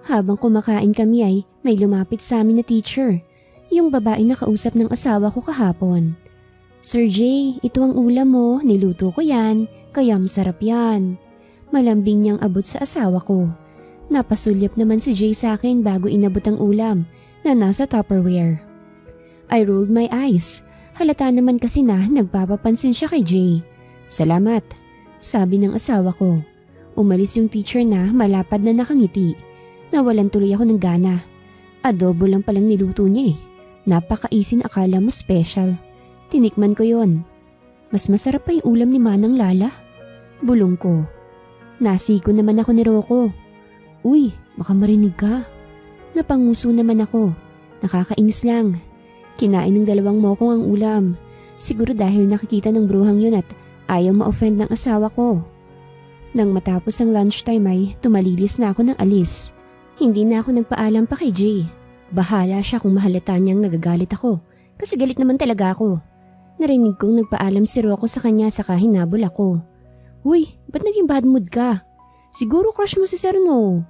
Habang kumakain kami ay may lumapit sa amin na teacher. Yung babae na kausap ng asawa ko kahapon. Sir Jay, ito ang ulam mo, niluto ko yan, kaya masarap yan. Malambing niyang abot sa asawa ko. Napasulyap naman si Jay sa akin bago inabot ang ulam na nasa Tupperware. I rolled my eyes. Halata naman kasi na nagpapapansin siya kay Jay. Salamat, sabi ng asawa ko. Umalis yung teacher na malapad na nakangiti. Nawalan tuloy ako ng gana. Adobo lang palang niluto niya eh. Napakaisin, akala mo special. Tinikman ko yon. Mas masarap pa yung ulam ni Manang Lala. Bulong ko. Nasiko naman ako ni Rocco. Uy, baka marinig ka. Napanguso naman ako. Nakakainis lang. Kinain ng dalawang mokong ang ulam. Siguro dahil nakikita ng bruhang yun at ayaw ma-offend ng asawa ko. Nang matapos ang lunchtime ay tumalilis na ako ng alis. Hindi na ako nagpaalam pa kay Jay. Bahala siya kung mahalata niyang nagagalit ako. Kasi galit naman talaga ako. Narinig kong nagpaalam si Rocco sa kanya saka hinabol ako. Uy, ba't naging bad mood ka? Siguro crush mo si Sir No.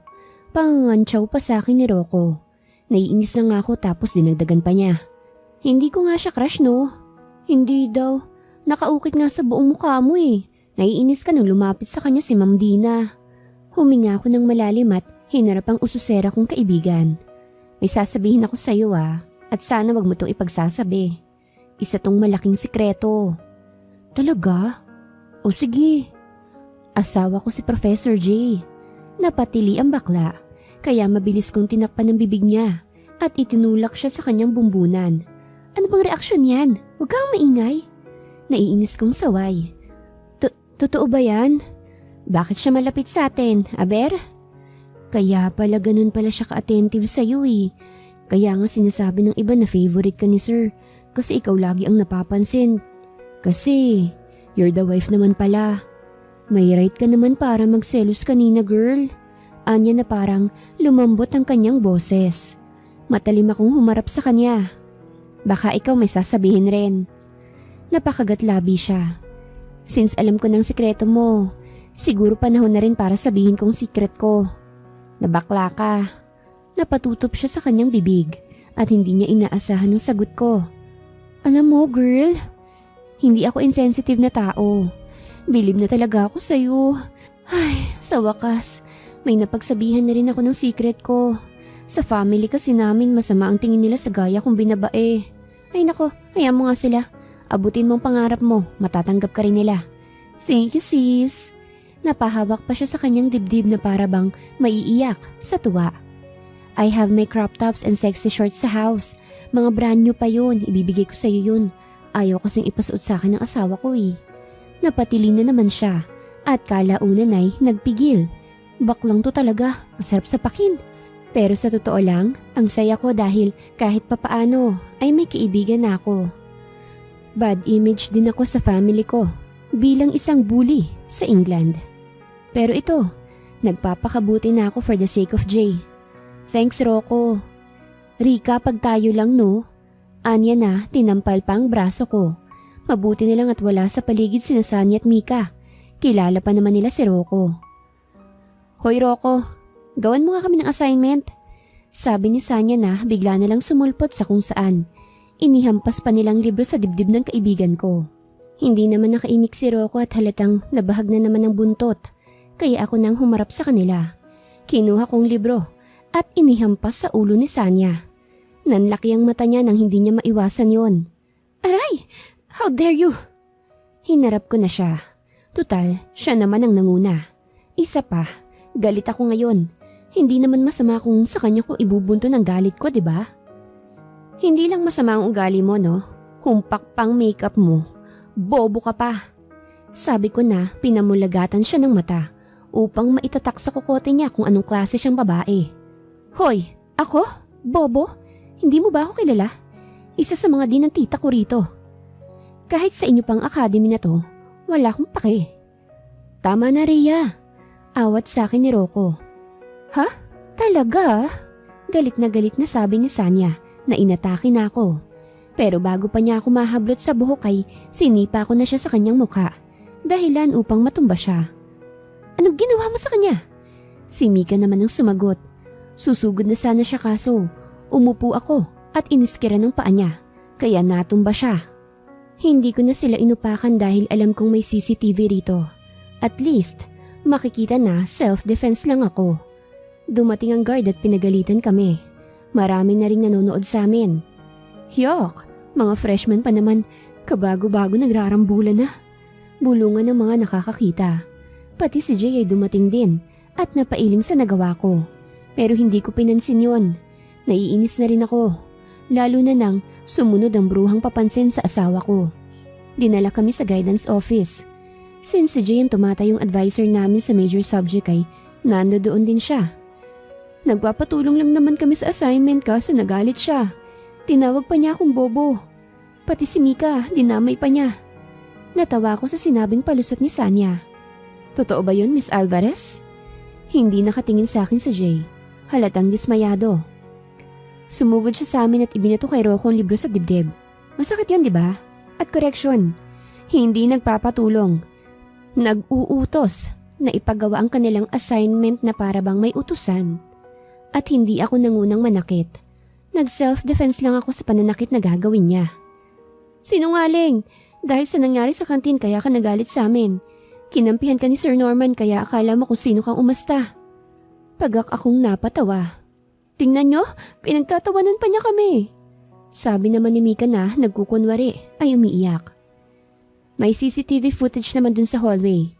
Pangangantsaw pa sa akin ni Rocco. Naiinis na nga ako tapos dinagdagan pa niya. Hindi ko nga siya crush no. Hindi daw. Nakaukit nga sa buong mukha mo eh. Naiinis ka nung lumapit sa kanya si Ma'am Dina. Huminga ako ng malalim at hinarap ang ususera kong kaibigan. May sasabihin ako sa iyo at sana wag mo itong ipagsasabi. Isa tong malaking sikreto. Talaga? O sige. Asawa ko si Professor J. Napatili ang bakla, kaya mabilis kong tinakpan ng bibig niya at itinulak siya sa kanyang bumbunan. Ano bang reaksyon yan? Huwag kang maingay. Naiinis kong saway. Totoo ba yan? Bakit siya malapit sa atin, Aber? Kaya pala ganun pala siya ka-attentive sa'yo eh. Kaya nga sinasabi ng iba na favorite ka ni Sir kasi ikaw lagi ang napapansin. Kasi you're the wife naman pala. May right ka naman para magselos kanina girl. Anya na parang lumambot ang kanyang boses. Matalim akong humarap sa kanya. Baka ikaw may sasabihin rin. Napakagatlabi siya. Since alam ko ng sikreto mo, siguro panahon na rin para sabihin kong secret ko. Nabakla ka. Napatutop siya sa kanyang bibig at hindi niya inaasahan ang sagot ko. Alam mo girl, hindi ako insensitive na tao. Bilib na talaga ako sa'yo. Ay, sa wakas, may napagsabihan na rin ako ng secret ko. Sa family kasi namin masama ang tingin nila sa gaya kong binabae. Ay nako, hayaan mo nga sila. Abutin mo ang pangarap mo, matatanggap ka rin nila. Thank you sis. Napahawak pa siya sa kanyang dibdib na para bang maiiyak sa tuwa. I have my crop tops and sexy shorts sa house. Mga brand new pa yun, ibibigay ko sa'yo yun. Ayaw kasing ipasuot sa akin ng asawa ko eh. Napatili na naman siya at kalaunan ay nagpigil. Baklang to talaga, masarap sa pakin. Pero sa totoo lang, ang saya ko dahil kahit papaano ay may kaibigan na ako. Bad image din ako sa family ko bilang isang bully sa England. Pero ito, nagpapakabuti na ako for the sake of Jay. Thanks Rocco. Rika, pag tayo lang no? Anya na, tinampal pa ang braso ko. Mabuti na lang at wala sa paligid sina Sanya at Mika. Kilala pa naman nila si Rocco. Hoy Rocco, gawan mo nga kami ng assignment. Sabi ni Sanya na bigla na lang sumulpot sa kung saan. Inihampas pa nilang libro sa dibdib ng kaibigan ko. Hindi naman nakaimik si Rocco at halatang nabahag na naman ng buntot. Kaya ako nang humarap sa kanila. Kinuha kong libro at inihampas sa ulo ni Sanya. Nanlaki ang mata niya nang hindi niya maiwasan yon. Aray! How dare you! Hinarap ko na siya. Tutal, siya naman ang nanguna. Isa pa, galit ako ngayon. Hindi naman masama kung sa kanya ko ibubunto ng galit ko, di ba? Hindi lang masama ang ugali mo, no? Humpak pang makeup mo. Bobo ka pa. Sabi ko na pinamulagatan siya ng mata upang maitatak sa kokote niya kung anong klase siyang babae. Hoy, ako? Bobo? Hindi mo ba ako kilala? Isa sa mga din ng tita ko rito. Kahit sa inyo pang academy na to, wala akong pake. Tama na Rhea. Awat sa akin ni Rocco. Ha? Talaga? Galit na sabi ni Sanya na inatake na ako. Pero bago pa niya ako mahablot sa buhok ay sinipa ko na siya sa kanyang mukha. Dahilan upang matumba siya. Anong ginawa mo sa kanya? Si Mika naman ang sumagot. Susugod na sana siya kaso umupo ako at iniskira ng paa niya. Kaya natumba siya. Hindi ko na sila inupakan dahil alam kong may CCTV rito. At least, makikita na self-defense lang ako. Dumating ang guard at pinagalitan kami. Marami na ring nanonood sa amin. Yuck! Mga freshman pa naman, kabago-bago nagrarambulan na. Bulungan ng mga nakakakita. Pati si Jay ay dumating din at napailing sa nagawa ko. Pero hindi ko pinansin yon. Naiinis na rin ako. Lalo na nang sumunod ang bruhang papansin sa asawa ko. Dinala kami sa guidance office. Since si Jay ang tumatayong advisor namin sa major subject ay nando doon din siya. Nagpapatulong lang naman kami sa assignment kaso nagalit siya. Tinawag pa niya akong bobo. Pati si Mika, dinamay pa niya. Natawa ko sa sinabing palusot ni Sanya. Totoo ba yun, Miss Alvarez? Hindi nakatingin sa akin si Jay. Halatang dismayado. Sumugod siya sa amin at ibinato kay Rocco ang libro sa dibdib. Masakit yun, di ba? At correction, hindi nagpapatulong. Nag-uutos na ipagawa ang kanilang assignment na para bang may utusan. At hindi ako nangunang manakit. Nag-self-defense lang ako sa pananakit na gagawin niya. Sinungaling! Dahil sa nangyari sa kantin kaya ka nagalit sa amin. Kinampihan ka ni Sir Norman kaya akala mo kung sino kang umasta. Pagak akong napatawa. Tingnan nyo, pinagtatawanan pa niya kami. Sabi naman ni Mika na nagkukunwari ay umiiyak. May CCTV footage naman dun sa hallway.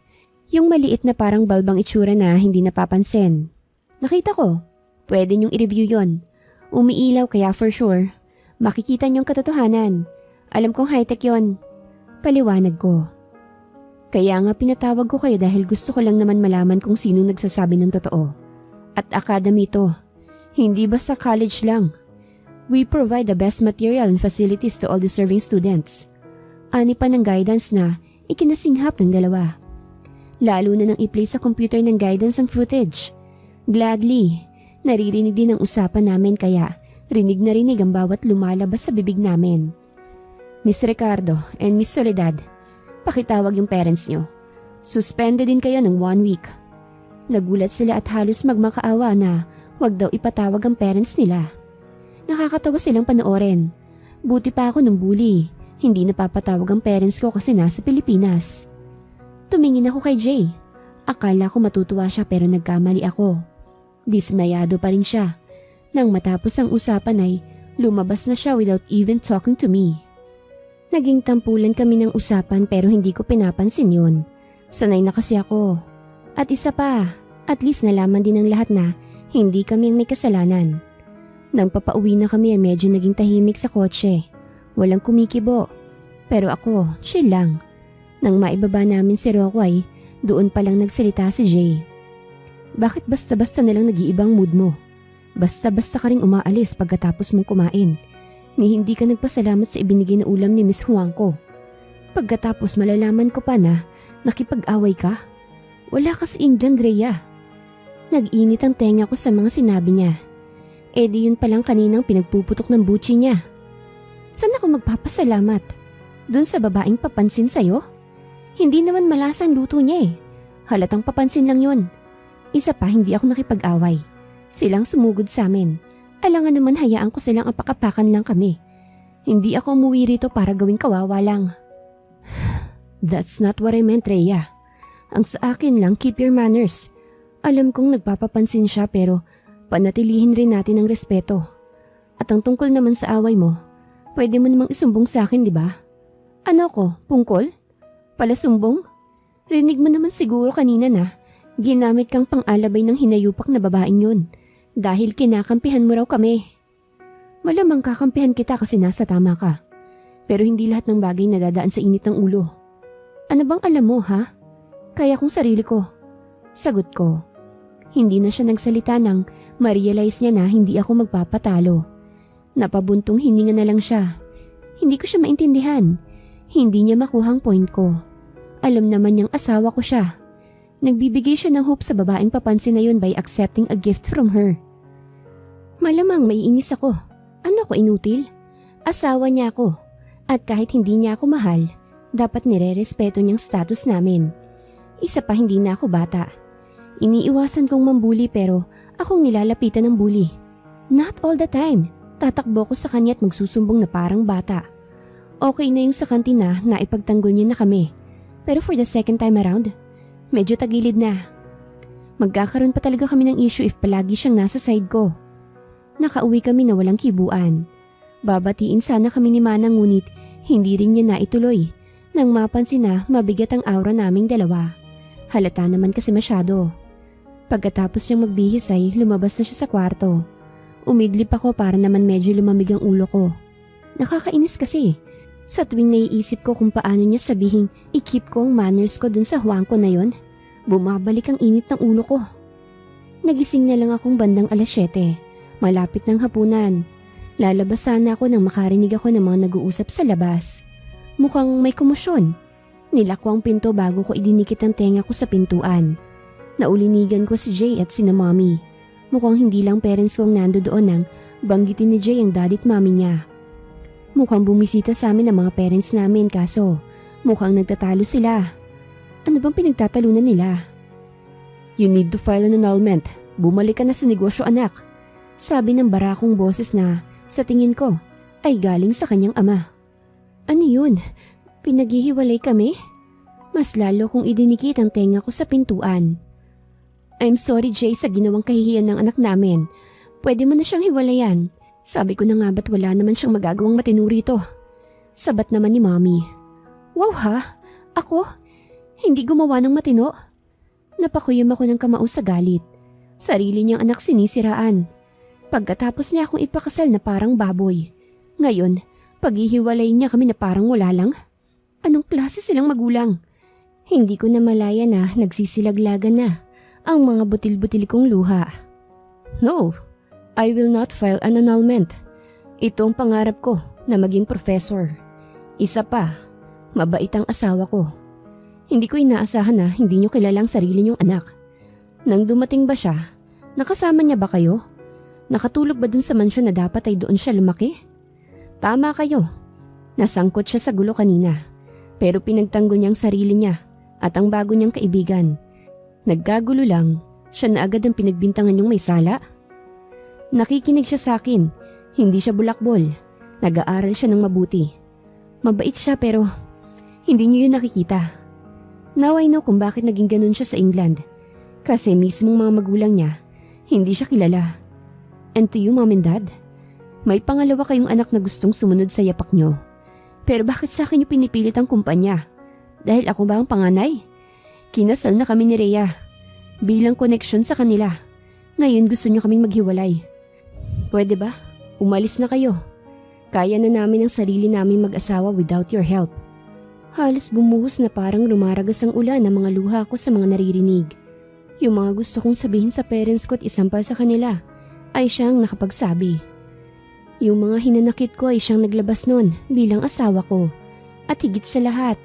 Yung maliit na parang balbang itsura na hindi napapansin. Nakita ko. Pwede niyong i-review yon. Umiilaw kaya for sure. Makikita niyong katotohanan. Alam kong high-tech yon. Paliwanag ko. Kaya nga pinatawag ko kayo dahil gusto ko lang naman malaman kung sino nagsasabi ng totoo. At academy to. Hindi basta college lang. We provide the best material and facilities to all deserving students. Ani pa ng guidance na ikinasinghap ng dalawa. Lalo na nang i-play sa computer ng guidance ang footage. Gladly, naririnig din ang usapan namin kaya rinig na rinig ang bawat lumalabas sa bibig namin. Miss Ricardo and Miss Soledad, pakitawag yung parents nyo. Suspended din kayo ng 1 week. Nagulat sila at halos magmakaawa na wag daw ipatawag ang parents nila. Nakakatawa silang panoorin. Buti pa ako ng bully. Hindi napapatawag ang parents ko kasi nasa Pilipinas. Tumingin ako kay Jay. Akala ko matutuwa siya pero nagkamali ako. Dismayado pa rin siya. Nang matapos ang usapan ay lumabas na siya without even talking to me. Naging tampulan kami ng usapan pero hindi ko pinapansin yun. Sanay na kasi ako. At isa pa, at least nalaman din ng lahat na hindi kami ang may kasalanan. Nang papauwi na kami ay medyo naging tahimik sa kotse. Walang kumikibo. Pero ako, chill lang. Nang maibaba namin si Rocco ay doon palang nagsalita si Jay. Bakit basta-basta nalang nag-iibang mood mo? Basta-basta ka ring umaalis pagkatapos mong kumain. Ni hindi ka nagpasalamat sa ibinigay na ulam ni Miss Huang ko. Pagkatapos malalaman ko pa na nakipag-away ka. Wala ka sa England, Rhea. Nag-init ang tenga ko sa mga sinabi niya. Eh di yun palang kaninang pinagpuputok ng butchi niya. Saan ako magpapasalamat? Doon sa babaeng papansin sa'yo? Hindi naman malasa ang luto niya eh. Halatang papansin lang yun. Isa pa hindi ako nakipag-away. Silang sumugod sa amin. Alangan naman hayaan ko silang apakapakan lang kami. Hindi ako umuwi rito para gawing kawawa lang. That's not what I meant, Rhea. Ang sa akin lang, keep your manners. Alam kong nagpapapansin siya pero panatilihin rin natin ang respeto. At ang tungkol naman sa away mo, pwede mo namang isumbong sa akin, di ba? Ano ko, pungkol? Palasumbong? Rinig mo naman siguro kanina na ginamit kang pang-alabay ng hinayupak na babaeng yun. Dahil kinakampihan mo raw kami. Malamang kakampihan kita kasi nasa tama ka. Pero hindi lahat ng bagay nadadaan sa init ng ulo. Ano bang alam mo, ha? Kaya kong sarili ko. Sagot ko. Hindi na siya nagsalita nang ma-realize niya na hindi ako magpapatalo. Napabuntong hininga na lang siya. Hindi ko siya maintindihan. Hindi niya makuhang point ko. Alam naman niyang asawa ko siya. Nagbibigay siya ng hope sa babaeng papansin na yun by accepting a gift from her. Malamang may inis ako. Ano ko inutil? Asawa niya ako. At kahit hindi niya ako mahal, dapat nire-respeto niyang status namin. Isa pa hindi na ako bata. Iniiwasan kong mambuli pero akong nilalapitan ng bully. Not all the time. Tatakbo ko sa kanya at magsusumbong na parang bata. Okay na yung sa kantina na ipagtanggol niya na kami. Pero for the second time around, medyo tagilid na. Magkakaroon pa talaga kami ng issue if palagi siyang nasa side ko. Nakauwi kami na walang kibuan. Babatiin sana kami ni Manang ngunit hindi rin niya naituloy nang mapansin na mabigat ang aura naming dalawa. Halata naman kasi masyado. Pagkatapos niyang magbihis ay lumabas na siya sa kwarto. Umidlip ako para naman medyo lumamig ang ulo ko. Nakakainis kasi. Sa tuwing naiisip ko kung paano niya sabihing i-keep ko ang manners ko dun sa huwangko na yon, bumabalik ang init ng ulo ko. Nagising na lang akong bandang 7:00, malapit ng hapunan. Lalabas sana ako nang makarinig ako ng mga nag-uusap sa labas. Mukhang may komosyon. Nilak ko ang pinto bago ko idinikit ang tenga ko sa pintuan. Naulinigan ko si Jay at sina Mommy. Mukhang hindi lang parents ko ang nando doon nang banggitin ni Jay ang daddy at mommy niya. Mukhang bumisita sa amin ang mga parents namin kaso mukhang nagtatalo sila. Ano bang pinagtatalunan nila? You need to file an annulment. Bumalik ka na sa negosyo, anak. Sabi ng barakong boses na sa tingin ko ay galing sa kanyang ama. Ano yun? Pinaghihiwalay kami? Mas lalo kong idinikit ang tenga ko sa pintuan. I'm sorry Jay sa ginawang kahihiyan ng anak namin. Pwede mo na siyang hiwalayan. Sabi ko na nga ba't wala naman siyang magagawang matino rito. Sabat naman ni Mommy. Wow ha? Ako? Hindi gumawa ng matino? Napakuyom ako ng kamao sa galit. Sarili niyang anak sinisiraan. Pagkatapos niya akong ipakasal na parang baboy. Ngayon, paghihiwalay niya kami na parang wala lang. Anong klase silang magulang? Hindi ko na malaya na nagsisilaglagan na ang mga butil-butil kong luha. No, I will not file an annulment. Ito ang pangarap ko na maging professor. Isa pa, mabait ang asawa ko. Hindi ko inaasahan na hindi niyo kilala ang sarili niyong anak. Nang dumating ba siya, nakasama niya ba kayo? Nakatulog ba dun sa mansyon na dapat ay doon siya lumaki? Tama kayo. Nasangkot siya sa gulo kanina. Pero pinagtanggol niya ang sarili niya at ang bago niyang kaibigan. Nagkagulo lang, siya na agad ang pinagbintangan niyong may sala. Nakikinig siya sa akin. Hindi siya bulakbol. Nag-aaral siya ng mabuti. Mabait siya pero hindi niyo yun nakikita. Now I know kung bakit naging ganun siya sa England. Kasi mismong mga magulang niya, hindi siya kilala. And to you, Mom and Dad, may pangalawa kayong anak na gustong sumunod sa yapak niyo. Pero bakit sa akin niyo pinipilit ang kumpanya? Dahil ako ba ang panganay? Kinasal na kami ni Rhea. Bilang koneksyon sa kanila. Ngayon gusto niyo kaming maghiwalay. Pwede ba? Umalis na kayo. Kaya na namin ang sarili namin mag-asawa without your help. Halos bumuhos na parang lumaragas ang ulan ng mga luha ko sa mga naririnig. Yung mga gusto kong sabihin sa parents ko at isampal sa kanila ay siyang nakapagsabi. Yung mga hinanakit ko ay siyang naglabas nun bilang asawa ko. At higit sa lahat,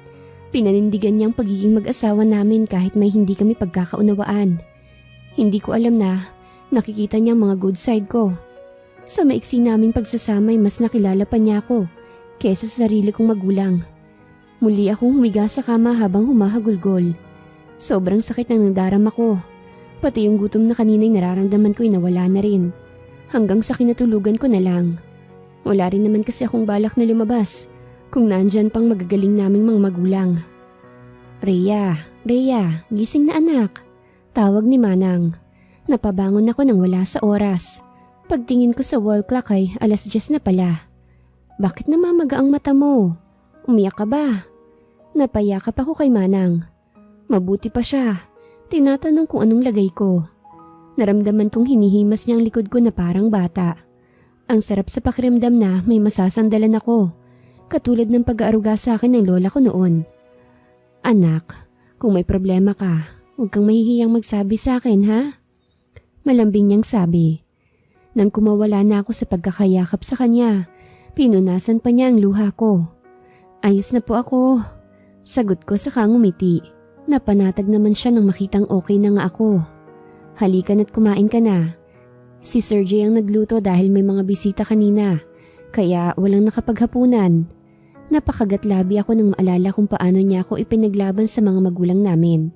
pinanindigan niyang pagiging mag-asawa namin kahit may hindi kami pagkakaunawaan. Hindi ko alam na nakikita niya ang mga good side ko. Sa maiksi naming pagsasama ay mas nakilala pa niya ako kesa sa sarili kong magulang. Muli akong humiga sa kama habang humahagulgol. Sobrang sakit ng nadarama ko. Pati yung gutom na kanina'y nararamdaman ko ay nawala na rin. Hanggang sa kinatulugan ko na lang. Wala rin naman kasi akong balak na lumabas kung nandyan pang magagaling naming mga magulang. Rhea, gising na anak. Tawag ni Manang. Napabangon ako nang wala sa oras. Pagtingin ko sa wall clock ay 10:00 na pala. Bakit namamaga ang mata mo? Umiyak ka ba? Napayakap ako kay Manang. Mabuti pa siya. Tinatanong kung anong lagay ko. Naramdaman kong hinihimas niya ang likod ko na parang bata. Ang sarap sa pakiramdam na may masasandalan ako. Katulad ng pag-aaruga sa akin ng lola ko noon. Anak, kung may problema ka, huwag kang mahihiyang magsabi sa akin ha? Malambing niyang sabi. Nang kumawala na ako sa pagkakayakap sa kanya, pinunasan pa niya ang luha ko. Ayos na po ako. Sagot ko sa ngumiti. Napanatag naman siya nang makitang okay na nga ako. Halika na't kumain ka na. Si Sir Jay ang nagluto dahil may mga bisita kanina, kaya walang nakapaghapunan. Napakagatlabi ako nang maalala kung paano niya ako ipinaglaban sa mga magulang namin.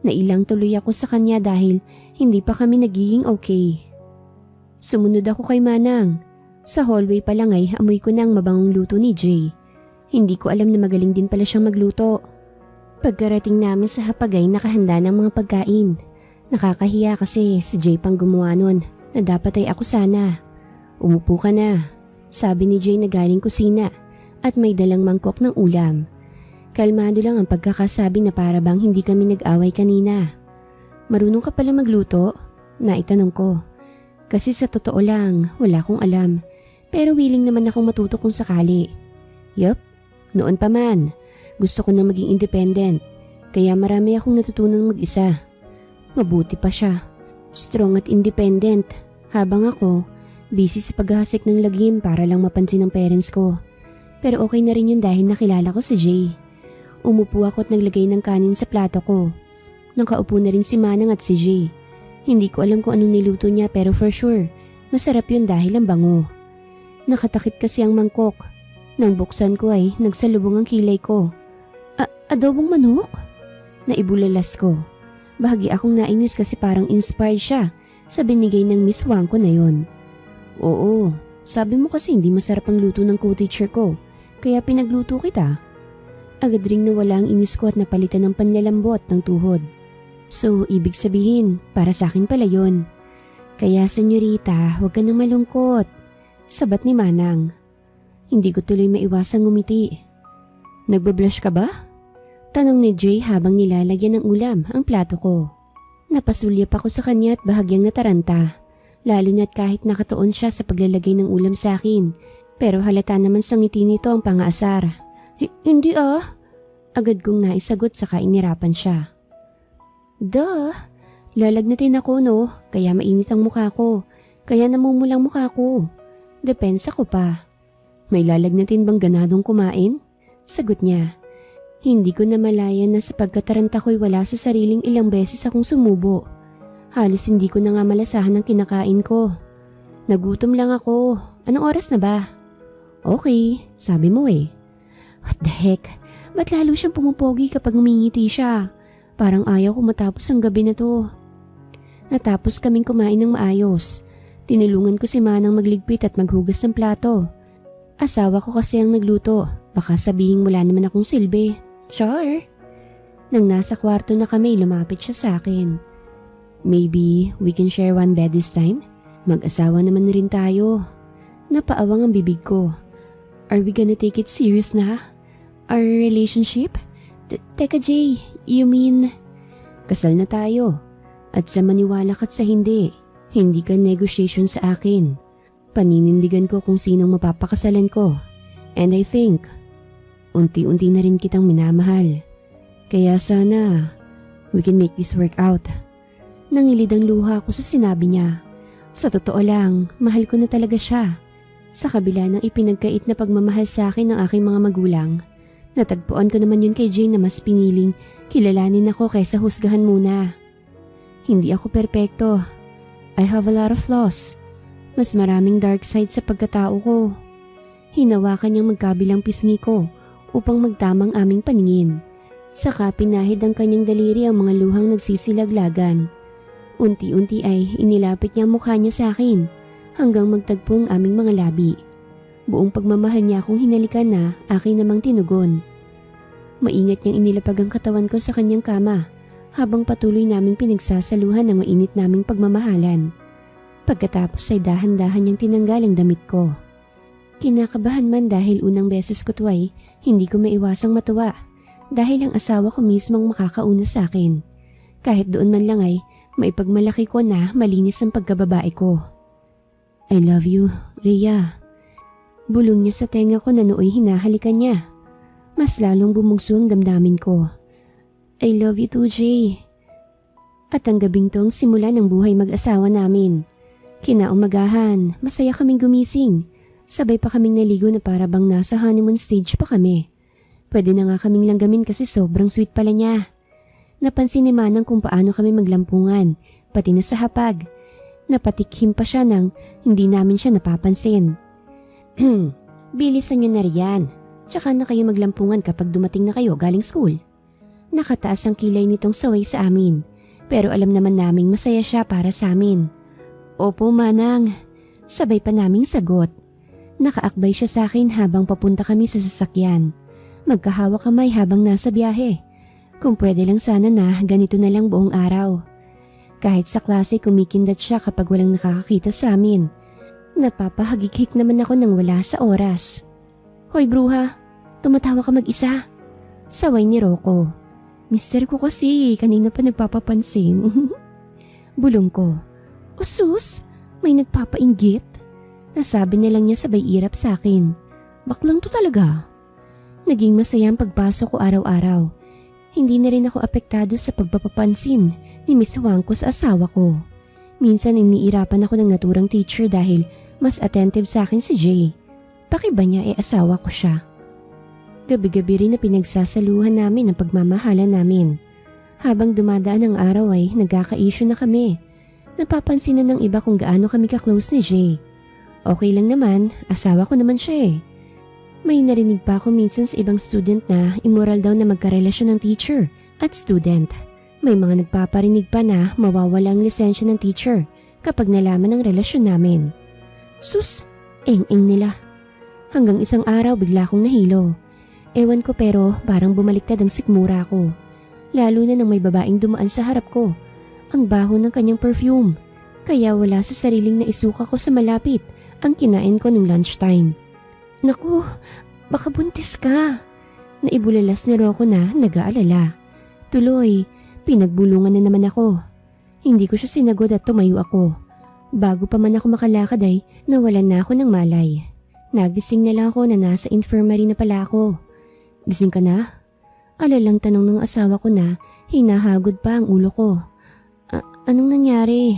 Nailang tuloy ako sa kanya dahil hindi pa kami nagiging okay. Sumunod ako kay Manang. Sa hallway pa lang ay amoy ko na ang mabangong luto ni Jay. Hindi ko alam na magaling din pala siyang magluto. Pagkarating namin sa hapagay nakahanda ng mga pagkain. Nakakahiya kasi si Jay pang gumawa nun na dapat ay ako sana. Umupo ka na. Sabi ni Jay na galing kusina at may dalang mangkok ng ulam. Kalmado lang ang pagkakasabi na para bang hindi kami nag-away kanina. Marunong ka pala magluto? Naitanong ko. Kasi sa totoo lang, wala akong alam. Pero willing naman akong matuto kung sakali. Yup, noon pa man. Gusto ko na maging independent. Kaya marami akong natutunan mag-isa. Mabuti pa siya. Strong at independent. Habang ako, busy sa paghahasik ng lagim para lang mapansin ng parents ko. Pero okay na rin yun dahil nakilala ko si Jay. Umupo ako at naglagay ng kanin sa plato ko. Nakaupo na rin si Manang at si Jay. Hindi ko alam kung anong niluto niya pero for sure, masarap yun dahil ang bango. Nakatakip kasi ang mangkok. Nang buksan ko ay nagsalubong ang kilay ko. Adobong manok? Naibulalas ko. Bahagi akong nainis kasi parang inspired siya sa binigay ng Miss Wang ko na yon. Oo, sabi mo kasi hindi masarap ang luto ng co-teacher ko, kaya pinagluto kita. Agad ring nawala ang inis ko at napalitan ng panlalambot ng tuhod. So, ibig sabihin, para sa akin pala yon. Kaya senyorita, huwag ka nang malungkot. Sabat ni Manang. Hindi ko tuloy maiwasang ngumiti. Nagbablush ka ba? Tanong ni Jay habang nilalagyan ng ulam ang plato ko. Napasulyap ako sa kanya at bahagyang nataranta. Lalo na't kahit nakatuon siya sa paglalagay ng ulam sa akin. Pero halata naman sa ngiti nito ang pangaasar. Hindi ah. Agad kong naisagot saka inirapan siya. Duh! Lalagnatin ako no, kaya mainit ang mukha ko. Kaya namumulang mukha ko. Depensa ko pa. May lalagnatin bang ganadong kumain? Sagot niya. Hindi ko na malayan na sa pagkataranta ko'y wala sa sariling ilang beses akong sumubo. Halos hindi ko na nga malasahan ang kinakain ko. Nagutom lang ako. Anong oras na ba? Okay, sabi mo eh. What the heck? Ba't lalo siyang pumupogi kapag umingiti siya? Parang ayaw ko matapos ang gabi na to. Natapos kaming kumain ng maayos. Tinulungan ko si Manang magligpit at maghugas ng plato. Asawa ko kasi ang nagluto. Baka sabihin wala naman akong silbi. Char! Nang nasa kwarto na kami, lumapit siya sa akin. Maybe we can share one bed this time? Mag-asawa naman rin tayo. Napaawang ang bibig ko. Are we gonna take it serious na? Our relationship? Teka Jay, you mean? Kasal na tayo. At sa maniwala ka't sa hindi ka negotiation sa akin. Paninindigan ko kung sinong mapapakasalan ko. And I think, unti-unti na rin kitang minamahal. Kaya sana, we can make this work out. Nangilid ang luha ko sa sinabi niya. Sa totoo lang, mahal ko na talaga siya. Sa kabila ng ipinagkait na pagmamahal sa akin ng aking mga magulang, natagpuan ko naman yun kay Jane na mas piniling kilalanin ako kaysa husgahan muna. Hindi ako perpekto. I have a lot of flaws. Mas maraming dark side sa pagkatao ko. Hinawakan niyang magkabilang pisngi ko upang magtamang aming paningin. Saka pinahid ang kanyang daliri ang mga luhang nagsisilaglagan. Unti-unti ay inilapit niya ang mukha niya sa akin hanggang magtagpo ang aming mga labi. Buong pagmamahal niya akong hinalikan na aking namang tinugon. Maingat niyang inilapag ang katawan ko sa kanyang kama habang patuloy naming pinagsasaluhan ang mainit naming pagmamahalan. Pagkatapos ay dahan-dahan niyang tinanggal ang damit ko. Kinakabahan man dahil unang beses ko to ay hindi ko maiwasang matuwa dahil ang asawa ko mismong makakauna sa akin. Kahit doon man lang ay maipagmalaki ko na malinis ang pagkababae ko. I love you, Rhea. Bulong niya sa tenga ko na nooy hinahalikan niya. Mas lalong bumugso ang damdamin ko. I love you too, Jay. At ang gabing to ang simula ng buhay mag-asawa namin. Kinaumagahan, masaya kaming gumising. Sabay pa kaming naligo na para bang nasa honeymoon stage pa kami. Pwede na nga kaming langgamin kasi sobrang sweet pala niya. Napansin ni Manang kung paano kami maglampungan, pati na sa hapag. Napatikhim pa siya nang hindi namin siya napapansin. Bilisan niyo na riyan. Tsaka na kayo maglampungan kapag dumating na kayo galing school. Nakataas ang kilay nitong saway sa amin, pero alam naman naming masaya siya para sa amin. Opo, Manang. Sabay pa naming sagot. Nakaakbay siya sa akin habang papunta kami sa sasakyan. Magkahawak kamay habang nasa biyahe. Kung pwede lang sana na ganito na lang buong araw. Kahit sa klase kumikindat siya kapag walang nakakakita sa amin. Napapahagik-hik naman ako nang wala sa oras. Hoy bruha, tumatawa ka mag-isa. Saway ni Rocco. Mister ko kasi, kanina pa nagpapapansin. Bulong ko. O sus, may nagpapainggit? Nasabi na lang niya sabay irap sa akin. Baklang to talaga. Naging masaya ang pagpasok ko araw-araw. Hindi na rin ako apektado sa pagpapapansin ni Miss Wangko sa asawa ko. Minsan iniirapan ako ng naturang teacher dahil mas attentive sa akin si Jay. Pakiba niya asawa ko siya. Gabi-gabi rin na pinagsasaluhan namin ang pagmamahalan namin. Habang dumadaan ang araw ay nagkaka-issue na kami. Napapansin na ng iba kung gaano kami ka-close ni Jay. Okay lang naman, asawa ko naman siya eh. May narinig pa ako minsan sa ibang student na immoral daw na magkarelasyon ng teacher at student. May mga nagpaparinig pa na mawawala ang lisensya ng teacher kapag nalaman ang relasyon namin. Sus, eng-eng nila. Hanggang isang araw bigla akong nahilo. Ewan ko pero parang bumaliktad ang sikmura ko. Lalo na nang may babaeng dumaan sa harap ko. Ang baho ng kanyang perfume. Kaya wala sa sariling na isuka ko sa malapit ang kinain ko nung lunchtime. Naku, baka buntis ka. Naibulalas ni Rocco na nag-aalala. Tuloy, pinagbulungan na naman ako. Hindi ko siya sinagod at tumayo ako. Bago pa man ako makalakad ay nawalan na ako ng malay. Nagising na lang ako na nasa infirmary na pala ako. Gising ka na? Alalang tanong ng asawa ko na hinahagod pa ang ulo ko. Anong nangyari?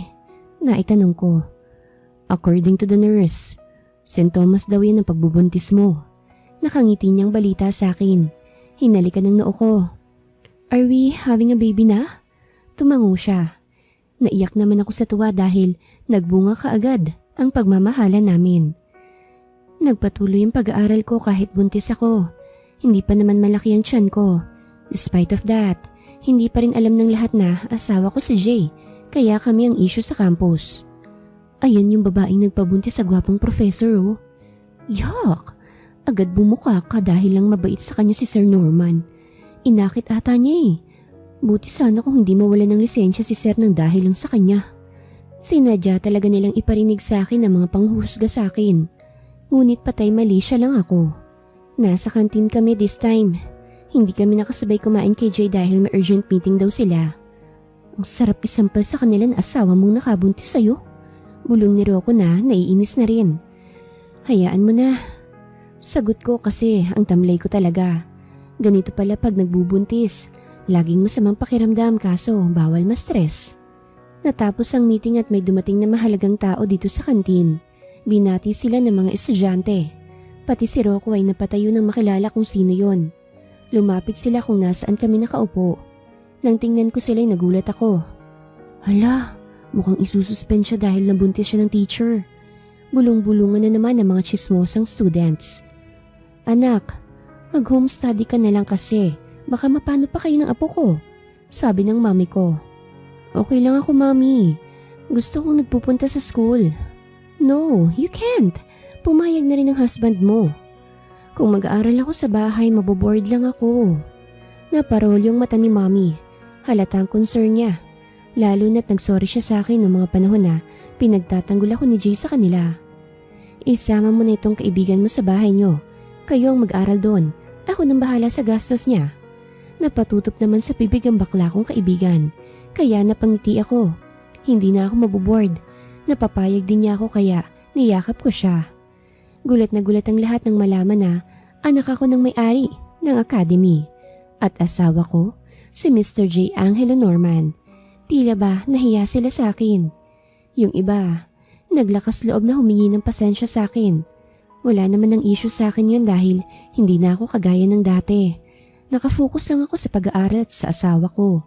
Naitanong ko. According to the nurse, sintomas daw yan ng pagbubuntis mo. Nakangiti niyang balita sa akin. Hinalikan ng noo ko. Are we having a baby na? Tumango siya. Naiyak naman ako sa tuwa dahil nagbunga kaagad ang pagmamahalan namin. Nagpatuloy ang pag-aaral ko kahit buntis ako. Hindi pa naman malaki ang tiyan ko. Despite of that, hindi pa rin alam ng lahat na asawa ko si Jay, kaya kami ang issue sa campus. Ayun yung babaeng nagpabuntis sa gwapong professor oh. Yuck! Agad bumuka ka dahil lang mabait sa kanya si Sir Norman. Inakit ata niya eh. Buti sana kung hindi mawala ng lisensya si Sir nang dahil lang sa kanya. Sinadya talaga nilang iparinig sa akin ang mga panghusga sa akin. Ngunit patay mali siya lang ako. Nasa kantin kami this time. Hindi kami nakasabay kumain kay Jay dahil may urgent meeting daw sila. Ang sarap isampal sa kanila na asawa mong nakabuntis sa'yo. Bulong ni Rocco na naiinis na rin. Hayaan mo na. Sagot ko kasi ang tamlay ko talaga. Ganito pala pag nagbubuntis. Laging masamang pakiramdam kaso bawal ma-stress. Natapos ang meeting at may dumating na mahalagang tao dito sa kantin. Binati sila ng mga estudyante. Pati si Rocco ay napatayo nang makilala kung sino yon. Lumapit sila kung nasaan kami nakaupo. Nang tingnan ko sila ay nagulat ako. Hala, mukhang isususpend siya dahil nabuntis siya ng teacher. Bulong-bulungan na naman ang mga chismosang students. Anak, mag-home study ka na lang kasi. Baka mapano pa kayo ng apo ko. Sabi ng mami ko. Okay lang ako mami. Gusto kong nagpupunta sa school. No, you can't. Pumayag na rin ang husband mo. Kung mag-aaral ako sa bahay, maboboard lang ako. Naparol yung mata ni mami. Halatang concern niya. Lalo na't nagsorry siya sa akin noong mga panahon na pinagtatanggol ako ni Jay sa kanila. Isama mo na itong kaibigan mo sa bahay niyo. Kayo ang mag-aral doon. Ako nang bahala sa gastos niya. Napatutop naman sa bibig ang bakla kong kaibigan. Kaya napangiti ako. Hindi na ako maboboard. Napapayag din niya ako kaya niyakap ko siya. Gulat na gulat ang lahat nang malaman na anak ako ng may-ari ng academy. At asawa ko, si Mr. J. Angelo Norman. Tila ba nahiya sila sa akin. Yung iba, naglakas loob na humingi ng pasensya sa akin. Wala naman ng issue sa akin yun dahil hindi na ako kagaya ng dati. Nakafocus lang ako sa pag-aaral at sa asawa ko.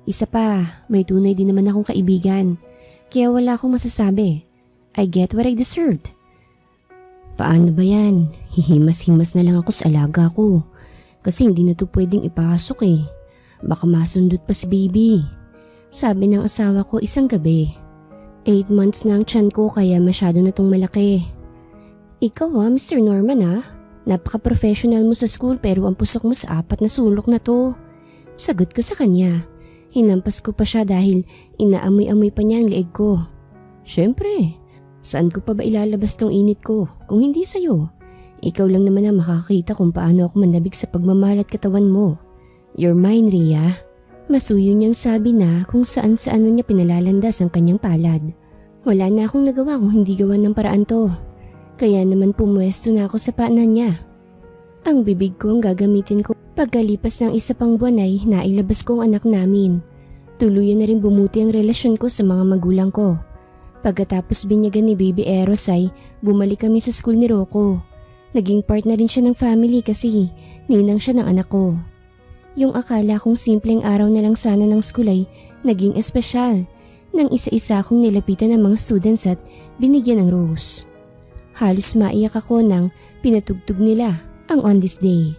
Isa pa, may tunay din naman akong kaibigan. Kaya wala akong masasabi. I get what I deserved. Paano ba yan? Hihimas-himas na lang ako sa alaga ko. Kasi hindi na to pwedeng ipasok eh. Baka masundot pa si baby. Sabi ng asawa ko isang gabi. 8 months na ang tiyan ko kaya masyado na tong malaki. Ikaw Mr. Norman Napaka-professional mo sa school pero ang pusok mo sa 4 na sulok na to. Sagot ko sa kanya. Hinampas ko pa siya dahil inaamoy-amoy pa niya ang leeg ko. Syempre, Saan ko pa ba ilalabas tong init ko kung hindi sa'yo? Ikaw lang naman ang makakita kung paano ako manabig sa pagmamahal at katawan mo. You're mine, Rhea. Masuyo niyang sabi na kung saan-saan niya pinalalandas ang kanyang palad. Wala na akong nagawa kung hindi gawan ng paraan to. Kaya naman pumwesto na ako sa paanan niya. Ang bibig ko ang gagamitin ko. Pagkalipas ng isa pang buwan ay nailabas ko ang anak namin. Tuluyan na rin bumuti ang relasyon ko sa mga magulang ko. Pagkatapos binyagan ni Baby Eros ay bumalik kami sa school ni Rocco. Naging part na rin siya ng family kasi ninang siya ng anak ko. Yung akala kong simpleng araw na lang sana ng school ay naging espesyal nang isa-isa akong nilapitan ng mga students at binigyan ng rose. Halos maiyak ako nang pinatugtog nila ang On This Day.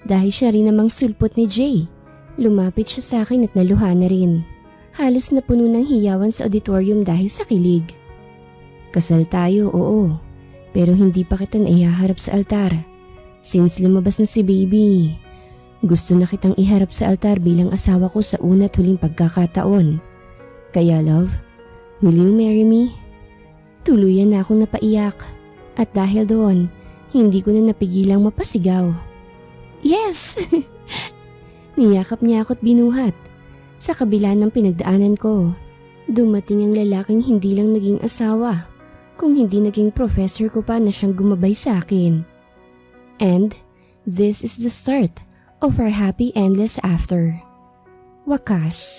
Dahil siya rin namang sulpot ni Jay. Lumapit siya sa akin at naluha na rin. Halos napuno ng hiyawan sa auditorium dahil sa kilig. Kasal tayo, oo. Pero hindi pa kita naihaharap sa altar. Since lumabas na si Baby, gusto na kitang iharap sa altar bilang asawa ko sa una at huling pagkakataon. Kaya love, will you marry me? Tuluyan na akong napaiyak. At dahil doon, hindi ko na napigilang mapasigaw. Yes! Niyakap niya ako at binuhat. Sa kabila ng pinagdaanan ko, dumating ang lalaking hindi lang naging asawa, kung hindi naging professor ko pa na siyang gumabay sa akin. And this is the start of our happy endless after. Wakas.